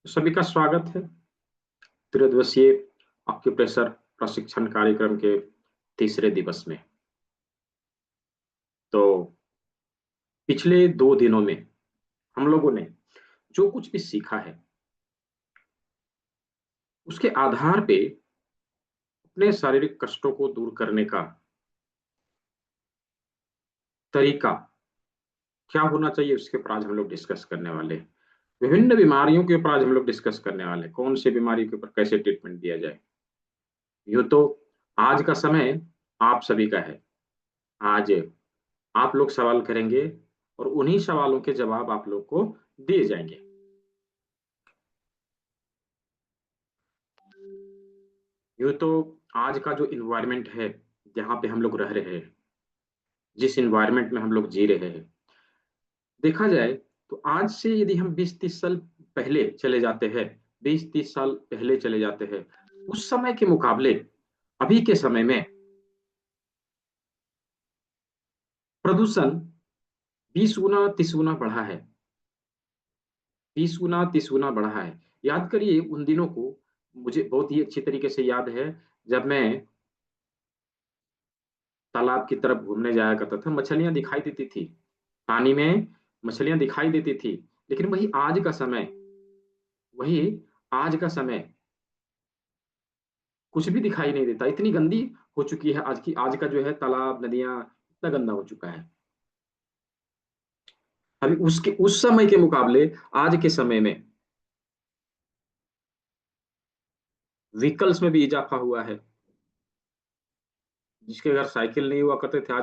सभी का स्वागत है त्रिदिवसीय ऑक्यूप्रेशर प्रशिक्षण कार्यक्रम के तीसरे दिवस में। तो पिछले 2 दिनों में हम लोगों ने जो कुछ भी सीखा है उसके आधार पे अपने शारीरिक कष्टों को दूर करने का तरीका क्या होना चाहिए उसके ऊपर आज हम लोग डिस्कस करने वाले हैं। विभिन्न बीमारियों के ऊपर आज हम लोग डिस्कस करने वाले हैं, कौन सी बीमारी के ऊपर कैसे ट्रीटमेंट दिया जाए। यूं तो आज का समय आप सभी का है। आज आप लोग सवाल करेंगे और उन्हीं सवालों के जवाब आप लोग को दिए जाएंगे। यूं तो आज का जो इन्वायरमेंट है, जहाँ पे हम लोग रह रहे हैं, जिस इन्वायरमेंट में हम लोग जी रहे हैं, देखा जाए तो आज से यदि हम 20-30 साल पहले चले जाते हैं, 20-30 साल पहले चले जाते हैं, उस समय के मुकाबले अभी के समय में प्रदूषण 20 गुना 30 गुना बढ़ा है। 20 गुना 30 गुना बढ़ा है। याद करिए उन दिनों को। मुझे बहुत ही अच्छी तरीके से याद है, जब मैं तालाब की तरफ घूमने जाया करता था, मछलियां दिखाई देती थी। पानी में मछलियां दिखाई देती थी। लेकिन वही आज का समय कुछ भी दिखाई नहीं देता। इतनी गंदी हो चुकी है आज का जो है तालाब नदियां, इतना गंदा हो चुका है। अभी उसके उस समय के मुकाबले आज के समय में व्हीकल्स में भी इजाफा हुआ है। जिसके घर साइकिल नहीं हुआ करते थे,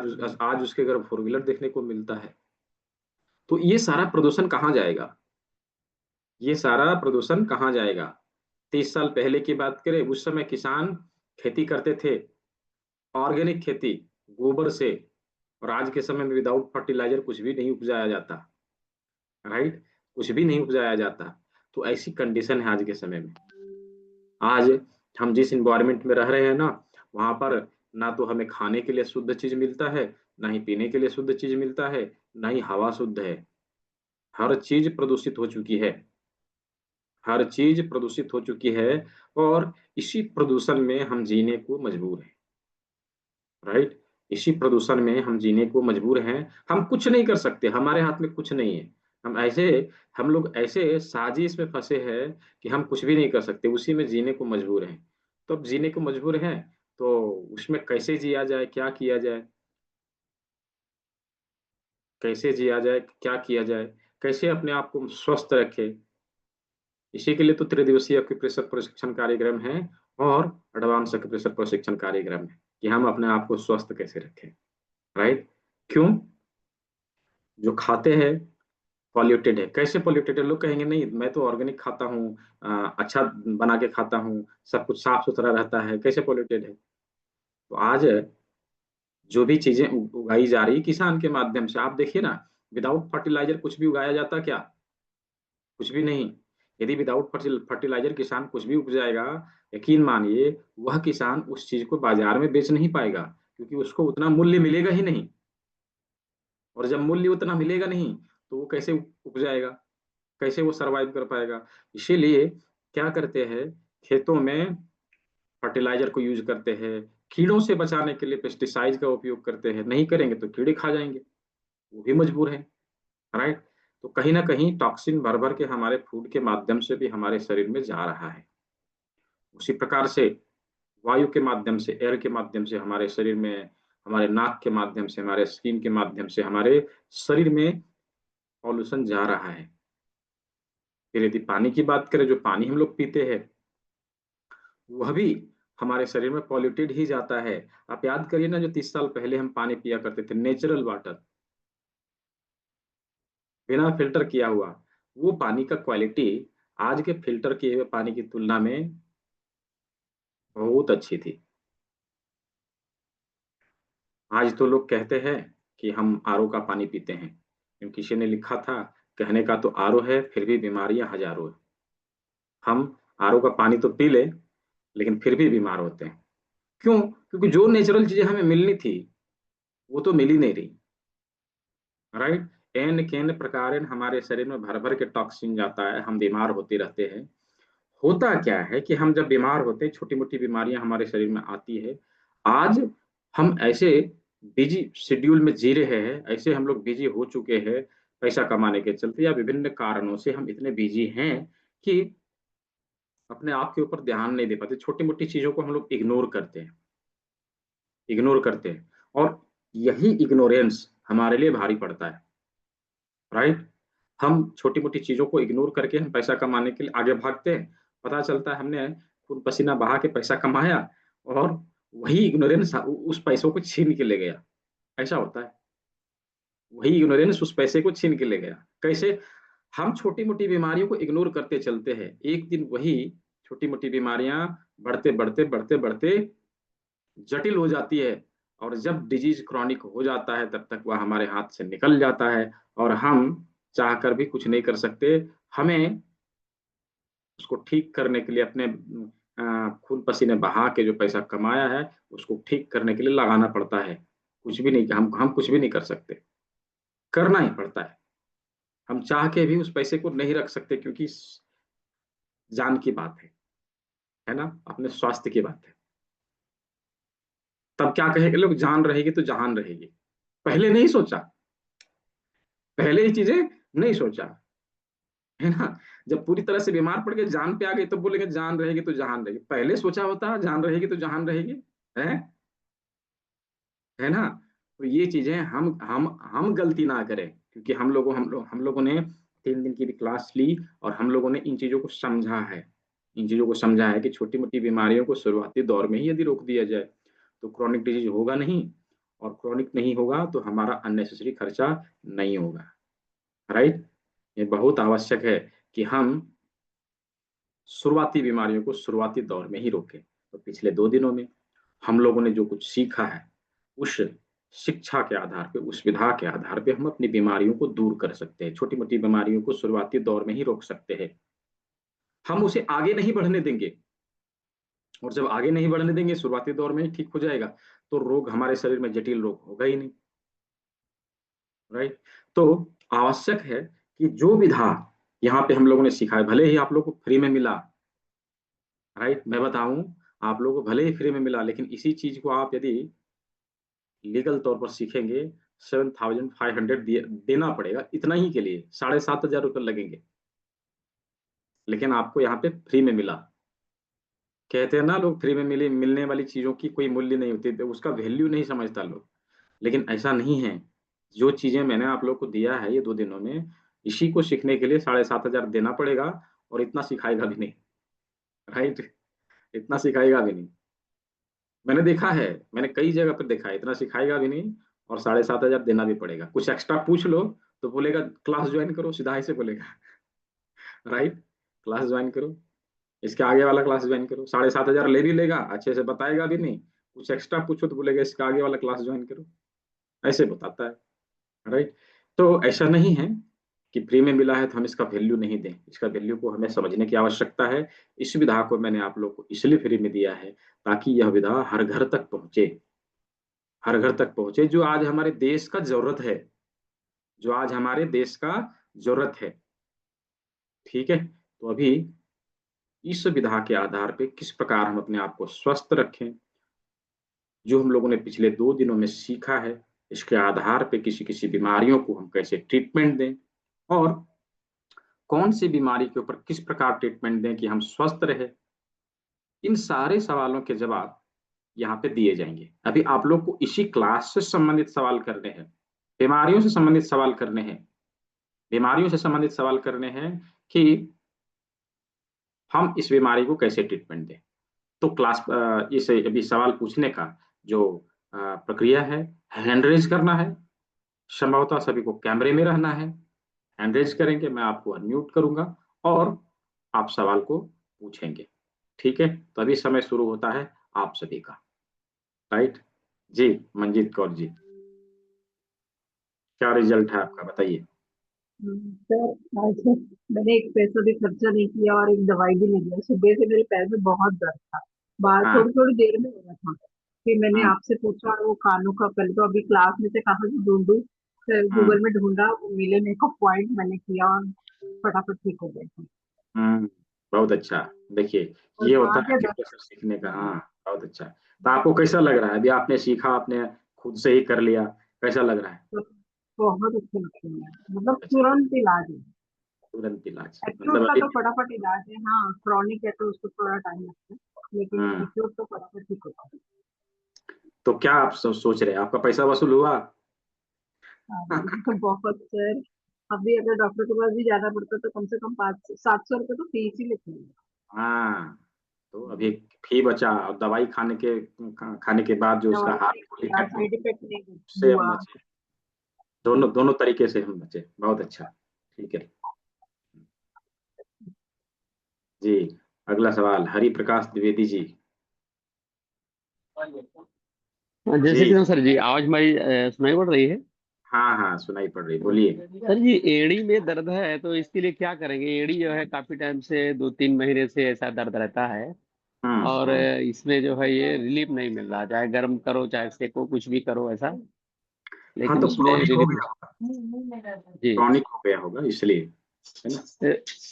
आज उसके घर फोर व्हीलर देखने को मिलता है। तो ये सारा प्रदूषण कहाँ जाएगा? ये सारा प्रदूषण कहाँ जाएगा? 30 साल पहले की बात करें, उस समय किसान खेती करते थे, ऑर्गेनिक खेती, गोबर से। और आज के समय में विदाउट फर्टिलाइजर कुछ भी नहीं उपजाया जाता। राइट? कुछ भी नहीं उपजाया जाता। तो ऐसी कंडीशन है आज के समय में। आज हम जिस इन्वायरमेंट में रह रहे हैं ना, वहां पर ना तो हमें खाने के लिए शुद्ध चीज मिलता है, ना ही पीने के लिए शुद्ध चीज मिलता है, ना ही हवा शुद्ध है। हर चीज प्रदूषित हो चुकी है। हर चीज प्रदूषित हो चुकी है। और इसी प्रदूषण में हम जीने को मजबूर हैं। राइट? इसी प्रदूषण में हम जीने को मजबूर हैं। हम कुछ नहीं कर सकते, हमारे हाथ में कुछ नहीं है। हम ऐसे हम लोग ऐसे साजिश में फंसे हैं कि हम कुछ भी नहीं कर सकते, उसी में जीने को मजबूर हैं। तो अब जीने को मजबूर हैं, तो उसमें कैसे जिया जाए, क्या किया जाए? कैसे जिया जाए, क्या किया जाए? कैसे अपने आप को स्वस्थ रखें? इसी के लिए तो त्रिदिवसीय एक्यूप्रेशर प्रशिक्षण कार्यक्रम है, और एडवांस एक्यूप्रेशर प्रशिक्षण कार्यक्रम है कि हम अपने आप को स्वस्थ कैसे रखें। राइट? क्यों? जो खाते हैं पॉल्यूटेड है। कैसे पॉल्यूटेड है? लोग कहेंगे नहीं, मैं तो ऑर्गेनिक खाता हूँ, अच्छा बना के खाता हूँ, सब कुछ साफ सुथरा रहता है, कैसे पॉल्यूटेड है? तो आज जो भी चीजें उगाई जा रही किसान के माध्यम से, आप देखिए ना, विदाउट फर्टिलाइजर कुछ भी उगाया जाता क्या? कुछ भी नहीं। यदि विदाउट फर्टिलाइजर किसान कुछ भी उपजाएगा, यकीन मानिए वह किसान उस चीज को बाजार में बेच नहीं पाएगा, क्योंकि उसको उतना मूल्य मिलेगा ही नहीं। और जब मूल्य उतना मिलेगा नहीं, तो वो कैसे उपजाएगा, कैसे वो सरवाइव कर पाएगा? इसीलिए क्या करते हैं, खेतों में फर्टिलाइजर को यूज करते हैं, कीड़ों से बचाने के लिए पेस्टिसाइड का उपयोग करते हैं। नहीं करेंगे तो कीड़े खा जाएंगे, वो भी मजबूर है। राइट? तो कहीं ना कहीं टॉक्सिन भर भर के हमारे फूड के माध्यम से भी हमारे शरीर में जा रहा है। उसी प्रकार से वायु के माध्यम से, एयर के माध्यम से हमारे शरीर में, हमारे नाक के माध्यम से, हमारे स्किन के माध्यम से हमारे शरीर में पॉल्यूशन जा रहा है। फिर यदि पानी की बात करें, जो पानी हम लोग पीते हैं वह भी हमारे शरीर में पॉल्यूटेड ही जाता है। आप याद करिए ना, जो 30 साल पहले हम पानी पिया करते थे, नेचुरल वाटर, बिना फिल्टर किया हुआ, वो पानी का क्वालिटी आज के फिल्टर किए हुए पानी की तुलना में बहुत अच्छी थी। आज तो लोग कहते हैं कि हम आरओ का पानी पीते हैं, क्योंकि किसी ने लिखा था, कहने का तो आरओ है फिर भी बीमारियां हजारों है। हम आरओ का पानी तो पी ले, लेकिन फिर भी बीमार होते हैं। क्यों? क्योंकि जो नेचुरल चीजें हमें मिलनी थी वो तो मिल ही नहीं रही। राइट? एन केन प्रकार हमारे शरीर में भर भर के टॉक्सिन जाता है, हम बीमार होते रहते हैं। होता क्या है कि हम जब बीमार होते हैं, छोटी मोटी बीमारियां हमारे शरीर में आती है। आज हम ऐसे बिजी शेड्यूल में जी रहे हैं, ऐसे हम लोग बिजी हो चुके हैं पैसा कमाने के चलते या विभिन्न कारणों से हम इतने बिजी हैं कि अपने आप के ऊपर ध्यान नहीं दे पाते। छोटी मोटी चीजों को हम लोग इग्नोर करते हैं, और यही इग्नोरेंस हमारे लिए भारी पड़ता है। राइट। हम छोटी मोटी चीजों को इग्नोर करके हम पैसा कमाने के लिए आगे भागते हैं। पता चलता है हमने खून पसीना बहा के पैसा कमाया, और वही इग्नोरेंस उस पैसों को छीन के ले गया। ऐसा होता है, वही इग्नोरेंस उस पैसे को छीन के ले गया। कैसे? हम छोटी मोटी बीमारियों को इग्नोर करते चलते हैं, एक दिन वही छोटी मोटी बीमारियां बढ़ते बढ़ते बढ़ते बढ़ते जटिल हो जाती है, और जब डिजीज क्रॉनिक हो जाता है तब तक वह हमारे हाथ से निकल जाता है, और हम चाहकर भी कुछ नहीं कर सकते। हमें उसको ठीक करने के लिए अपने खून पसीने बहा के जो पैसा कमाया है उसको ठीक करने के लिए लगाना पड़ता है। कुछ भी नहीं, हम कुछ भी नहीं कर सकते, करना ही पड़ता है। हम चाह के भी उस पैसे को नहीं रख सकते, क्योंकि जान की बात है ना, अपने स्वास्थ्य की बात है। तब क्या कहेंगे लोग, जान रहेगी तो जहान रहेगी। पहले नहीं सोचा, पहले ये चीजें नहीं सोचा, है ना। जब पूरी तरह से बीमार पड़ गए, जान पे आ गई, तो बोलेंगे जान रहेगी तो जहान रहेगी। पहले सोचा होता जान रहेगी तो जहान रहेगी, है है ना। तो ये चीजें हम गलती ना करें, क्योंकि हम लोगों ने 3 दिन की भी क्लास ली, और हम लोगों ने इन चीजों को समझा है। इन चीजों को समझा है कि छोटी मोटी बीमारियों को शुरुआती दौर में ही यदि रोक दिया जाए तो क्रॉनिक डिजीज होगा नहीं, और क्रॉनिक नहीं होगा तो हमारा अननेसेसरी खर्चा नहीं होगा। राइट। ये बहुत आवश्यक है कि हम शुरुआती बीमारियों को शुरुआती दौर में ही रोकें। तो पिछले 2 दिनों में हम लोगों ने जो कुछ सीखा है, उस शिक्षा के आधार पे, उस विधा के आधार पे हम अपनी बीमारियों को दूर कर सकते हैं, छोटी मोटी बीमारियों को शुरुआती दौर में ही रोक सकते हैं। हम उसे आगे नहीं बढ़ने देंगे, और जब आगे नहीं बढ़ने देंगे, शुरुआती दौर में ही ठीक हो जाएगा, तो रोग हमारे शरीर में जटिल रोग होगा ही नहीं। राइट। तो आवश्यक है कि जो विधा यहाँ पे हम लोगों ने सीखा है, भले ही आप लोग को फ्री में मिला, राइट, मैं बताऊं, आप लोगों को भले ही फ्री में मिला, लेकिन इसी चीज को आप यदि लीगल तौर पर सीखेंगे, 7,500 देना पड़ेगा इतना ही के लिए, 7,500 रुपये लगेंगे। लेकिन आपको यहाँ पे फ्री में मिला। कहते हैं ना लोग, फ्री में मिलने वाली चीजों की कोई मूल्य नहीं होती, तो उसका वैल्यू नहीं समझता लोग। लेकिन ऐसा नहीं है। जो चीजें मैंने आप लोग को दिया है ये 2 दिनों में, इसी को सीखने के लिए 7,500 देना पड़ेगा, और इतना सिखाएगा भी नहीं। राइट। इतना सिखाएगा भी नहीं। मैंने देखा है, मैंने कई जगह पर देखा है, इतना सिखाएगा भी नहीं, और 7,500 देना भी पड़ेगा। कुछ एक्स्ट्रा पूछ लो तो बोलेगा क्लास ज्वाइन करो, सीधा ऐसे बोलेगा। राइट। क्लास ज्वाइन करो, इसके आगे वाला क्लास ज्वाइन करो। 7,500 ले भी लेगा, अच्छे से बताएगा भी नहीं। कुछ एक्स्ट्रा पूछो तो बोलेगा इसका आगे वाला क्लास ज्वाइन करो, ऐसे बताता है। राइट। तो ऐसा नहीं है कि फ्री में मिला है तो हम इसका वैल्यू नहीं दें, इसका वैल्यू को हमें समझने की आवश्यकता है। इस विधा को मैंने आप लोग को इसलिए फ्री में दिया है ताकि यह विधा हर घर तक पहुंचे, हर घर तक पहुंचे, जो आज हमारे देश का जरूरत है, जो आज हमारे देश का जरूरत है। ठीक है। तो अभी इस विधा के आधार पे किस प्रकार हम अपने आप को स्वस्थ रखें, जो हम लोगों ने पिछले 2 दिनों में सीखा है, इसके आधार पे किसी किसी बीमारियों को हम कैसे ट्रीटमेंट दें, और कौन सी बीमारी के ऊपर किस प्रकार ट्रीटमेंट दें कि हम स्वस्थ रहे, इन सारे सवालों के जवाब यहाँ पे दिए जाएंगे। अभी आप लोग को इसी क्लास से संबंधित सवाल करने हैं, बीमारियों से संबंधित सवाल करने हैं, बीमारियों से संबंधित सवाल करने हैं कि हम इस बीमारी को कैसे ट्रीटमेंट दें। तो क्लास इसे अभी सवाल पूछने का जो प्रक्रिया है, हैंड रेज करना है। संभवतः सभी को कैमरे में रहना है, हैंड रेज करेंगे, मैं आपको अनम्यूट करूंगा, और आप सवाल को पूछेंगे। ठीक है। तो अभी समय शुरू होता है आप सभी का। राइट। जी, मंजीत कौर जी, क्या रिजल्ट है आपका, बताइए। सर आज मैंने एक पैसा भी खर्चा नहीं किया और एक दवाई भी नहीं लिया। सुबह से मेरे पैर में बहुत दर्द था, बाहर हाँ। थोड़ी थोड़ी देर में हो रहा था। फिर मैंने हाँ। आपसे पूछा, और वो कानों का पहले तो अभी क्लास में से कहाँ से ढूंढूं, फिर हम्म गूगल में ढूंढा, वो मिले मेरे को पॉइंट, मैंने किया और फटाफट ठीक हो गए थे। हम्म, बहुत अच्छा। देखिए, और ये होता वहां है के एक्यूप्रेशर सीखने का। हाँ, बहुत अच्छा। तो आपको कैसा लग रहा है? अभी आपने सीखा, आपने खुद से ही कर लिया, कैसा लग रहा है? डॉक्टर बहुत अच्छे लगते हैं, मतलब अच्छा, तुरंत इलाज है। तुरंत इलाज एक्यूट मतलब का अभी। तो फटाफट इलाज है, हाँ क्रॉनिक है तो उसको थोड़ा टाइम लगता है, लेकिन हम्म, एक्यूट तो फटाफट ठीक होता है। तो क्या आप सोच रहे हैं, आपका पैसा वसूल हुआ? तो बहुत सर, अभी अगर डॉक्टर के पास भी जाना पड़ता तो कम से कम 500 700 रुपये तो फीस ही लेते हैं। हाँ, तो अभी फी बचा, और दवाई खाने के बाद जो उसका दवाई हाथ नहीं गोली किया, खाते हैं, साइड इफेक्ट नहीं उससे हम हुआ। बचे। दोनों दोनों तरीके से हम बचे, बहुत अच्छा। ठीक है जी। अगला सवाल, हरि प्रकाश द्विवेदी जी। हाँ, जय श्री जी, कृष्ण सर जी। आवाज हमारी सुनाई पड़ रही है? हाँ हाँ, सुनाई पड़ रही, बोलिए। सर जी, एड़ी में दर्द है तो इसके लिए क्या करेंगे? एड़ी जो है काफी टाइम से 2-3 महीने से ऐसा दर्द रहता है, और हम्म, इसमें जो है ये रिलीफ नहीं मिल रहा। चाहे गर्म करो चाहे सेको, कुछ भी करो ऐसा, हाँ, लेकिन तो उसमें क्रॉनिक हो रिलीफ गया होगा, नहीं। जी। क्रॉनिक हो गया होगा इसलिए, है ना?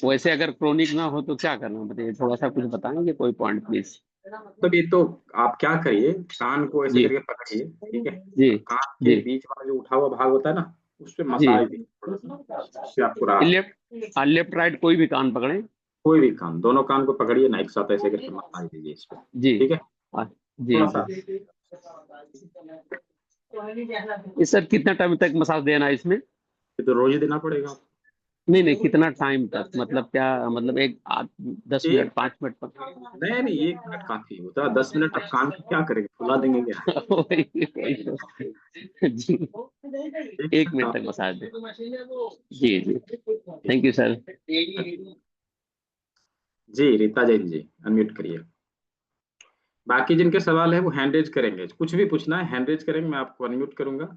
वैसे अगर क्रोनिक ना हो तो क्या करना, बताइए थोड़ा सा कुछ बताएंगे, कोई पॉइंट प्लीज। मतलब ये तो आप क्या करिए, कान को ऐसे जी करके पकड़िए, ठीक है, जी और कान के जी बीच वाला जो उठा हुआ भाग होता है ना, उस पे जी। मसाज दीजिए थोड़ा सा, उससे आपको राहत। लेफ्ट राइट कोई भी कान पकड़े। कोई भी कान, दोनों कान को पकड़िए ना एक साथ, ऐसे करके मसाज दीजिए इस पे, जी। ठीक है, आ, जी थोड़ा सा। जी। ये सर कितना टाइम तक मसाज देना है इसमें? ये तो रोज ही देना पड़ेगा। नहीं नहीं, कितना टाइम तक, मतलब क्या, मतलब 10 मिनट एक 5 मिनट नहीं नहीं, 1 मिनट काफी होता है, 10 मिनट आप कान को क्या करेंगे, फुला देंगे क्या? वही तो। जी। एक एक मिनट मिनट तक काफी। मसाज दे। जी जी। Thank you sir. जी, रीता जैन जी, अनम्यूट करिए। बाकी जिनके सवाल है वो हैंड रेज करेंगे, कुछ भी पूछना है हैंड रेज करेंगे, मैं आपको अनम्यूट करूंगा,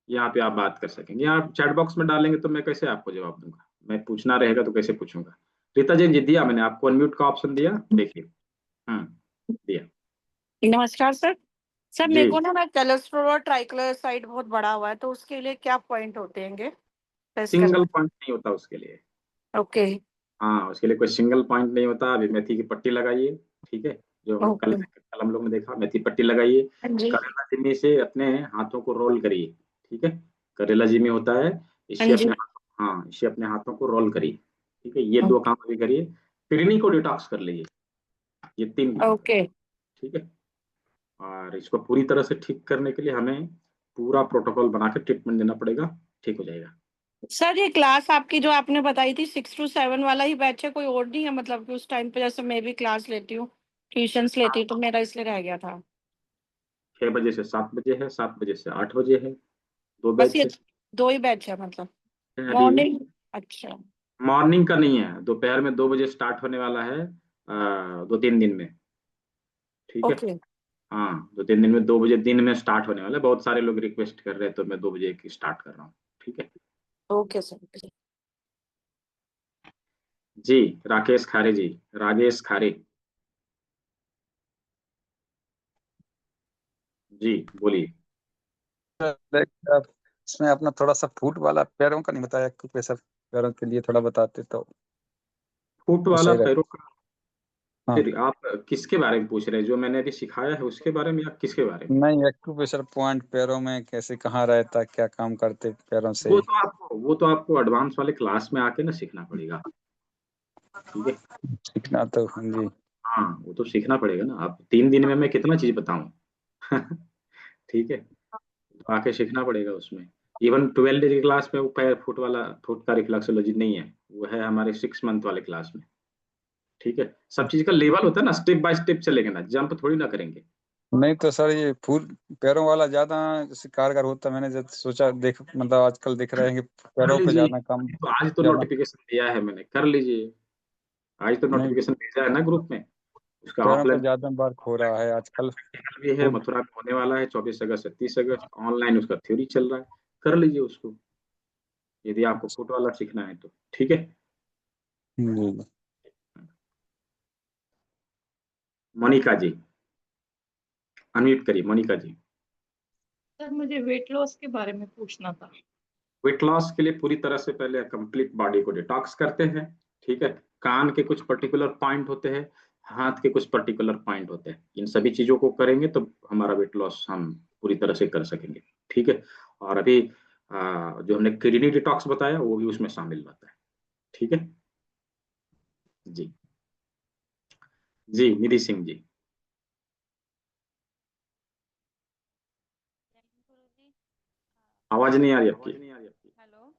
यहाँ पे आप बात कर सकेंगे। आप चैट बॉक्स में डालेंगे तो मैं कैसे आपको जवाब दूंगा, मैं पूछना रहेगा तो कैसे पूछूंगा। रीता जैन जी, दिया मैंने आपको अनम्यूट का ऑप्शन, दिया देखिए। दिया। नमस्कार सर। सर जी, मेरे को ना कोलेस्ट्रॉल और ट्राइग्लिसराइड बहुत बढ़ा हुआ है, तो उसके लिए क्या पॉइंट होते हैं टेस्ट सिंगल करने? पॉइंट नहीं होता उसके लिए। ओके। हाँ, उसके लिए कोई सिंगल पॉइंट नहीं होता। अभी मेथी की पट्टी लगाइए, ठीक है, जो कल ओके। कल हम लोग ने देखा, मेथी पट्टी लगाइए। हाँ जी। करेला जिम्मी से अपने हाथों को रोल करिए, ठीक है, करेला जिम्मी होता है, हाँ इससे जी। अपने हाथों, हाँ, इससे अपने हाथों को रोल करिए, ठीक है, ये दो ओके। काम अभी करिए। किडनी को डिटॉक्स कर लीजिए, ये 3 काम करिए, ओके। ठीक है। और इसको पूरी तरह से ठीक करने के लिए हमें पूरा प्रोटोकॉल बना के ट्रीटमेंट देना पड़ेगा, ठीक हो जाएगा। सर ये क्लास आपकी जो आपने बताई थी 6 to 7 वाला ही बैच है, कोई और नहीं है? मतलब कि उस टाइम पे जैसे मैं भी क्लास लेती हूँ, ट्यूशंस लेती हूँ, तो मेरा इसलिए रह गया था। 6 बजे से 7 बजे है, 7 बजे से 8 बजे है, दो बस बैच ये है। दो ही बैच है मतलब? अभी मॉर्निंग। अच्छा। मॉर्निंग का नहीं है, दोपहर में 2 बजे स्टार्ट होने वाला है, 2-3 दिन में, ठीक है। ओके। हाँ, 2-3 दिन में 2 बजे दिन में स्टार्ट होने वाला है, बहुत सारे लोग रिक्वेस्ट कर रहे हैं तो मैं 2 बजे की स्टार्ट कर रहा हूँ, ठीक है। Okay sir. जी, राकेश खारे जी, राजेश खारे जी, बोलिए। देख आप, इसमें अपना थोड़ा सा फुट वाला पैरों का नहीं बताया, क्योंकि प्रेशर पैरों के लिए थोड़ा बताते तो फुट वो वाला सही पैरों रहता। का? हाँ, फिर आप किसके बारे में पूछ रहे हैं, जो मैंने अभी सिखाया है उसके बारे में, या किसके बारे में? नहीं, एक्यूप्रेशर पॉइंट पैरों में कैसे कहाँ रहता, क्या काम करते पैरों से। वो तो आपको एडवांस वाले क्लास में आके ना सीखना पड़ेगा, ठीक है। सीखना तो हाँ जी। हाँ, वो तो सीखना पड़ेगा ना, आप 3 दिन में मैं कितना चीज बताऊं। ठीक है, तो आके सीखना पड़ेगा उसमें। इवन 12 डे की क्लास में वो पैर फुट वाला, फुट का रिफ्लेक्सोलॉजी नहीं है, वो है हमारे 6 मंथ वाले क्लास में, ठीक है। सब चीज का लेवल होता है ना, स्टेप बाय स्टेप चलेंगे ना, जंप थोड़ी ना करेंगे। नहीं तो सर, ये फुल पैरों वाला ज्यादा जैसे कारगर होता, मैंने जब सोचा, देख मतलब आजकल दिख रहे हैं कि कर पैरों पे लीजिए, ज्यादा काम तो आज तो ज्यादा। नोटिफिकेशन दिया है मैंने, कर लीजिए। आज तो नहीं, नोटिफिकेशन भेजा है ना ग्रुप में, उसका पैरों पे ऑफलाइन ज्यादा वर्क हो रहा है आजकल। प्रैक्टिकल भी है, फुट। मथुरा में होने वाला है 24 अगस्त से 30 अगस्त, ऑनलाइन उसका थ्योरी चल रहा है, कर लीजिए उसको, यदि आपको फुट वाला सीखना है तो, ठीक है। जी। मोनिका जी, अनम्यूट करिए मोनिका जी। सर मुझे वेट लॉस के बारे में पूछना था। वेट लॉस के लिए पूरी तरह से पहले कंप्लीट बॉडी को डिटॉक्स करते हैं। ठीक है, कान के कुछ पर्टिकुलर पॉइंट होते हैं, हाथ के कुछ पर्टिकुलर पॉइंट होते हैं, इन सभी चीजों को करेंगे तो हमारा वेट लॉस हम पूरी तरह से कर सकेंगे। ठीक है, और अभी जो हमने किडनी डिटॉक्स बताया वो भी उसमें शामिल रहता है। ठीक है जी। जी निधि सिंह जी। आवाज नहीं आ रही आपकी। हेलो।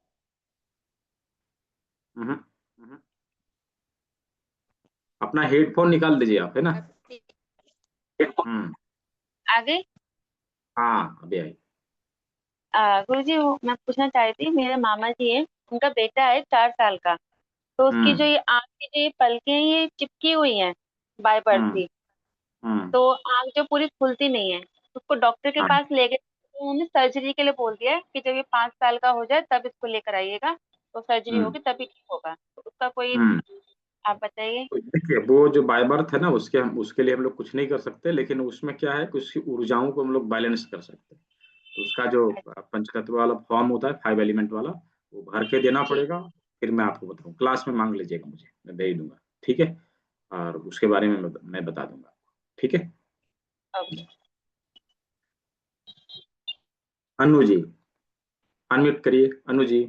हम्म, हम्म। अपना हेडफोन निकाल दीजिए आप, है ना। हम्म। आ गई। हाँ अभी आई। गुरुजी मैं पूछना चाह रही थी, मेरे मामा जी है, उनका बेटा है 4 साल का। तो उसकी जो हम्म, ये आंख की जो ये पलकें हैं ये चिपकी हुई हैं बाय बर्थ हम्म, ही। हम्म। तो आंख जो पूरी खुलती नहीं है। उसको डॉक्टर के हाँ, पास ले गए तो उन्होंने सर्जरी के लिए बोल दिया है कि जब ये 5 साल का हो जाए तब इसको लेकर आइएगा, तो सर्जरी हम्म, होगी तभी ठीक होगा। तो उसका कोई हम्म। आप बताइए। तो देखिए वो जो बाय बर्थ है ना, उसके लिए हम लोग कुछ नहीं कर सकते, लेकिन उसमें क्या है कि उसकी ऊर्जाओं को हम लोग बैलेंस कर सकते हैं। तो उसका जो पंचतत्व वाला फॉर्म होता है, 5 एलिमेंट वाला, वो भर के देना जी। पड़ेगा। फिर मैं आपको बताऊँ, क्लास में मांग लीजिएगा मुझे, मैं भेज दूंगा। ठीक है, और उसके बारे में मैं बता दूंगा। ठीक है। ओके। अनु जी, अनम्यूट करिए अनु जी।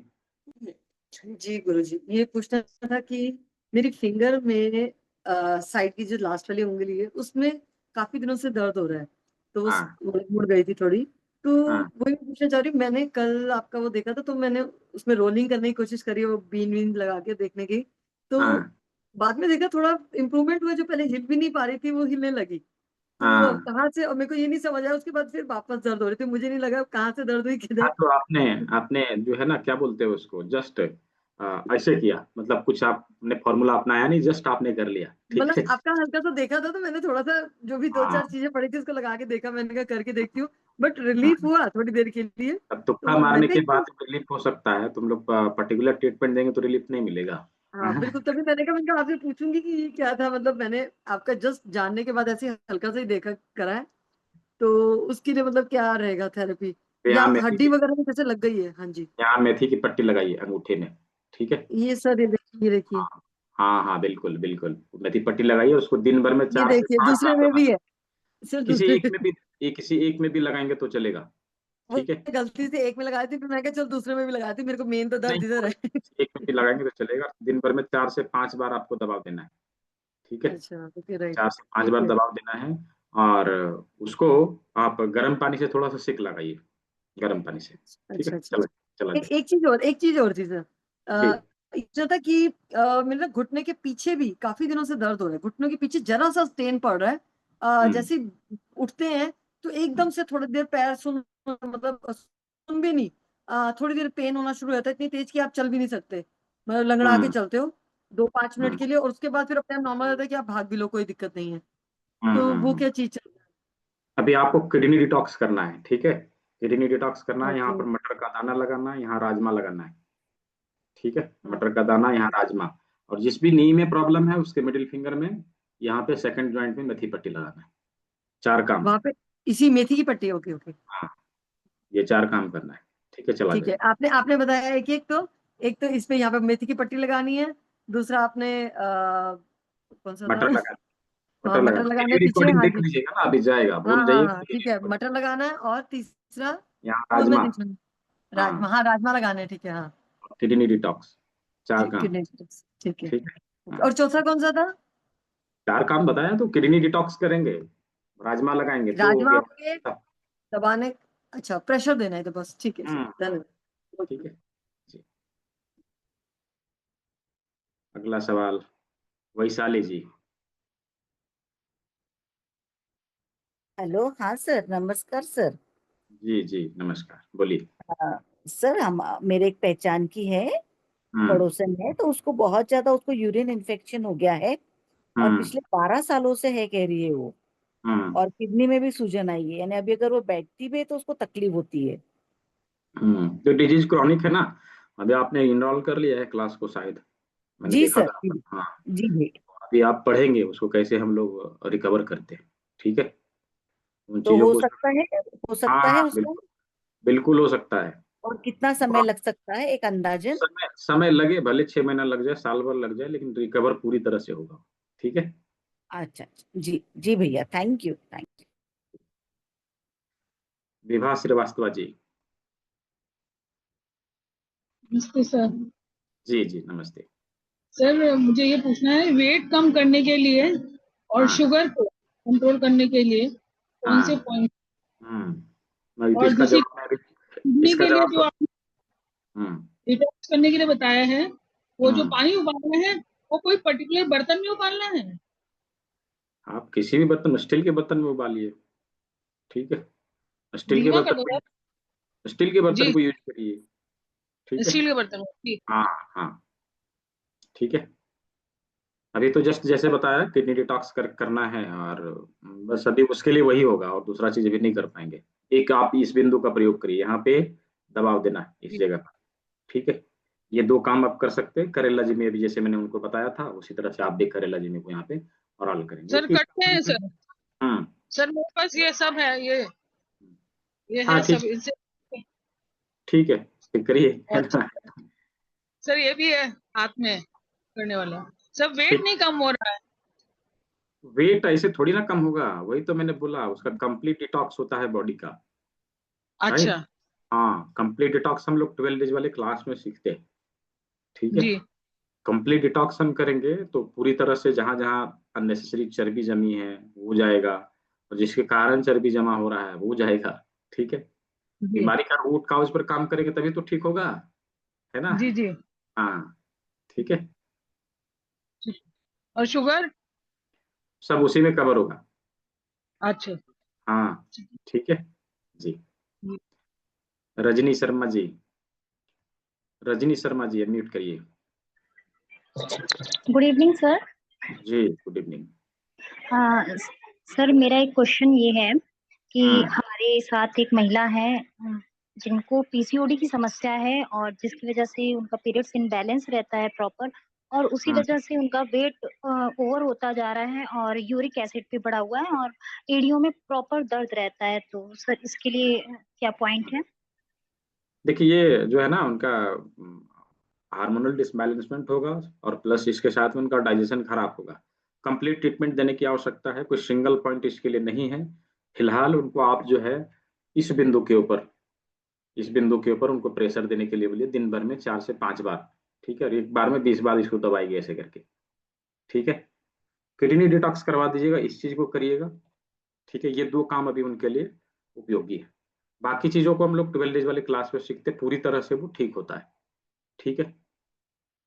जी गुरुजी, ये पूछना था कि मेरी फिंगर में साइड की जो लास्ट वाली उंगली है उसमें काफी दिनों से दर्द हो रहा है। तो वो हाँ, मुड़ गई थी थोड़ी। तो हाँ, वही पूछना चाह रही हूँ, मैंने कल आपका वो देखा था तो मैंने उसमें रोलिंग करने की कोशिश करी, वो बीन वीन लगा के देखने की। तो हाँ, बाद में देखा थोड़ा इम्प्रूवमेंट हुआ, जो पहले हिल भी नहीं पा रही थी वो हिलने लगी। तो अब हाँ। कहाँ से, और मेरे को ये नहीं समझ आया, उसके बाद फिर वापस दर्द हो रही थी, मुझे नहीं लगा कहाँ से दर्द हुई हाँ, किधर। तो आपने आपने जो है ना, क्या बोलते हैं उसको, जस्ट ऐसे किया, मतलब कुछ आपने फॉर्मूला अपनाया नहीं, जस्ट आपने कर लिया। ठीक मतलब है। आपका हल्का सा देखा था तो मैंने थोड़ा सा जो भी दो हाँ, चार चीजें पड़ी थी उसको लगा के देखा, मैंने कहा करके देखती हूँ। बट हाँ। रिलीफ हुआ थोड़ी देर के लिए। अब तुक्का तो मारने मैंने के कहा बाद रिलीफ हो सकता है, तुम लोग पर्टिकुलर ट्रीटमेंट देंगे तो रिलीफ नहीं मिलेगा। हाँ बिल्कुल, तभी मैंने कहा आपसे पूछूंगी कि ये क्या था, मतलब मैंने आपका जस्ट जानने के बाद ऐसे हल्का सा ही देखा करा है। तो उसके लिए मतलब क्या रहेगा थेरेपी, तो या यहाँ मेथी हड्डी की वगैरह में जैसे लग गई है? हाँ जी। यहाँ मेथी की पट्टी लगाइए अंगूठे में। ठीक है। ये सर, ये देखिए, ये देखिए। हाँ, हाँ, हाँ, बिल्कुल बिल्कुल, मेथी पट्टी लगाइए, उसको दिन भर में ये 4 से 5 दूसरे बार में भी दबाइए। है सर, किसी दूसरे एक में भी किसी एक में भी लगाएंगे तो चलेगा। वो ठीक है। गलती से एक में लगाई थी, फिर मैं कहा चल दूसरे में भी लगाती, मेरे को मेन तो नहीं, दर्द इधर कोई है। किसी एक में भी लगाएंगे तो चलेगा, दिन भर में 4 से 5 बार आपको दबाव देना है। ठीक है, अच्छा ओके, राइट। 4 से 5 बार ठीक है। दबाव देना है। और उसको आप गर्म पानी से थोड़ा सा सेक लगाइए, गर्म पानी से। ठीक है, अच्छा अच्छा चला अच्छा। चला जाए। एक चीज और थी सर। जी। इतना था कि मेरे ना घुटने के पीछे भी काफी दिनों से दर्द हो रहा है, घुटनों के पीछे जरा सा स्टेन पड़ रहा है। हम्म, जैसे ही उठते हैं तो एकदम से थोड़ी देर पैर सुन, मतलब सुन भी नहीं। थोड़ी देर पेन होना शुरू होता है, इतनी तेज कि आप चल भी नहीं सकते, मतलब लंगड़ा के हम्म, चलते हो 2-5 मिनट हम्म, के लिए, और उसके बाद फिर अपने आप नॉर्मल रहता है कि आप भाग भी लो, कोई दिक्कत नहीं है। हम्म, तो वो क्या चीज चल अभी आपको किडनी डिटॉक्स करना है। ठीक है, किडनी डिटॉक्स करना रहा है, है? यहाँ ओके। पर मटर का दाना लगाना है, यहाँ राजमा लगाना है। ठीक है, हाँ मटर का दाना, यहाँ राजमा। और जिस भी नी में प्रॉब्लम है उसके मिडिल फिंगर में, यहाँ पे सेकंड जॉइंट में मेथी पट्टी लगाना है। 4 काम। वहां पे इसी मेथी की पट्टी? Okay okay. हाँ, ये 4 काम करना है। ठीक है, चला ठीक है, जाइए। आपने आपने बताया है कि एक तो इसमें यहाँ पे मेथी की पट्टी लगानी है। दूसरा आपने कौन सा था? मटर लगाना, हाँ मटर मटर लगाना, लगाना है वीडियो पीछे, रिकॉर्डिंग हाँ देख जी। लीजिएगा ना, अभी जाएगा, हाँ भूल हाँ जाइए हाँ तो ठीक वीडियो है, रिकॉर्डिंग। मटर लगाना है, और तीसरा यहाँ वो मैं राजमा। देख लूँ। हाँ, राजमा, हाँ राजमा लगाना है, ठीक है हाँ। Kidney detox. 4 काम। किडनी, ठीक है। ठीक है। Okay, हाँ, और चौथा कौन सा था? 4 काम बताया, तो किडनी डिटॉक्स करेंगे, राजमा लगाएंगे, 2 हो राजमा गया। हो गए, दबाने, अच्छा प्रेशर देना है तो बस, ठीक है सर, हम्म, धन्यवाद। ठीक है जी। अगला सवाल, वैशाली जी। हेलो, हाँ सर, नमस्कार सर। जी जी नमस्कार, बोलिए। सर हम मेरे एक पहचान की है, हम्म, पड़ोसन है, तो उसको बहुत ज्यादा उसको यूरिन इन्फेक्शन हो गया है, और हम्म, पिछले 12 सालों से है कह रही है वो। हम्म, और किडनी में भी सूजन आई है, यानी अभी अगर वो बैठती भी है तो उसको तकलीफ होती है। तो डिजीज क्रॉनिक है ना। अभी आपने इनरोल कर लिया है क्लास को शायद, मैंने जी देखा सर, था। जी। हाँ, जी जी। अभी आप पढ़ेंगे उसको कैसे हम लोग रिकवर करते हैं। ठीक है, उन तो चीजों हो को। सकता है, हो हाँ, सकता है हाँ, उसको। बिल्कुल। बिल्कुल हो सकता है। और कितना समय लग सकता है, एक अंदाजन? समय लगे, भले 6 महीना लग जाए, साल भर लग जाए, लेकिन रिकवर पूरी तरह से होगा। ठीक है। अच्छा अच्छा, जी जी भैया, thank you thank you. Vibha Srivastava ji. नमस्ते सर। जी जी नमस्ते। सर मुझे ये पूछना है, वेट कम करने के लिए और हाँ शुगर को कंट्रोल करने के लिए कौन से हाँ। पॉइंट, मैं तो और इसका दूसरी जवाब, मैं किडनी इसका के लिए जवाब जो तो आप हम्म डिटॉक्स करने के लिए बताया है, वो जो हम्म पानी उबालना है वो कोई पर्टिकुलर बर्तन में उबालना है? आप किसी भी बर्तन, स्टील के बर्तन में उबालिए। ठीक है। स्टील के धीमा कर बर्तन दो को, सर। स्टील के बर्तन जी, को यूज करिए। ठीक है। स्टील के बर्तन में, ठीक। हाँ हाँ। ठीक है। अभी तो जस्ट जैसे बताया, किडनी डिटॉक्स करना है, और बस अभी उसके लिए वही होगा, और दूसरा चीज भी नहीं कर पाएंगे। एक आप इस बिंदु का प्रयोग करिए, यहाँ पे दबाव देना है इस जी। जगह पर। ठीक है। ये दो काम आप कर सकते हैं। करेला जी में भी जैसे मैंने उनको बताया था, उसी तरह से आप भी करेला जी में को यहाँ पे और हल करेंगे। सर करते हैं सर। हम्म। सर मेरे पास ये सब है, ये हाँ है ठीक। सब इससे। ठीक है, फिर करिए, है अच्छा ना। सर, ये भी है हाथ में करने वाला। सर वेट ठीक। नहीं कम हो रहा है। वेट ऐसे थोड़ी ना कम होगा, वही तो मैंने बोला, उसका कंप्लीट डिटॉक्स होता है बॉडी का। राइट। अच्छा। हाँ, कंप्लीट डिटॉक्स हम लोग 12 डेज वाले क्लास में सीखते हैं। ठीक है। जी कंप्लीट डिटॉक्स हम करेंगे तो पूरी तरह से जहां जहां अननेसेसरी चर्बी जमी है वो जाएगा, और जिसके कारण चर्बी जमा हो रहा है वो जाएगा। ठीक है। जी बीमारी का रूट काउज पर काम करेंगे तभी तो ठीक होगा, है ना। जी जी। हाँ। ठीक है। और शुगर? सब उसी में कवर होगा। अच्छा। हाँ। ठीक है। जी। रजनी शर्मा जी, रजनी शर्मा जी म्यूट करिए। Good evening sir. जी गुड इवनिंग। सर मेरा एक क्वेश्चन ये है कि हम्म हमारे साथ एक महिला है जिनको पीसीओडी की समस्या है, और जिसकी वजह से उनका पीरियड्स इनबैलेंस रहता है प्रॉपर, और उसी हम्म। वजह से उनका वेट ओवर होता जा रहा है, और यूरिक एसिड भी बढ़ा हुआ है, और एड़ियों में प्रॉपर दर्द रहता है। तो सर इसके लिए क्या पॉइंट है? देखिए, ये जो है ना उनका हार्मोनल डिसबैलेंसमेंट होगा, और प्लस इसके साथ में उनका डाइजेशन खराब होगा। कंप्लीट ट्रीटमेंट देने की आवश्यकता है, कोई सिंगल पॉइंट इसके लिए नहीं है। फिलहाल उनको आप जो है इस बिंदु के ऊपर, इस बिंदु के ऊपर उनको प्रेशर देने के लिए बोलिए, दिन भर में 4 से 5 बार। ठीक है। और एक बार में 20 बार इसको दबाइए ऐसे करके। ठीक है। किडनी डिटॉक्स करवा दीजिएगा, इस चीज को करिएगा। ठीक है। ये दो काम अभी उनके लिए उपयोगी है। बाकी चीजों को हम लोग 12 डेज वाले क्लास में सीखते, पूरी तरह से वो ठीक होता है। ठीक है।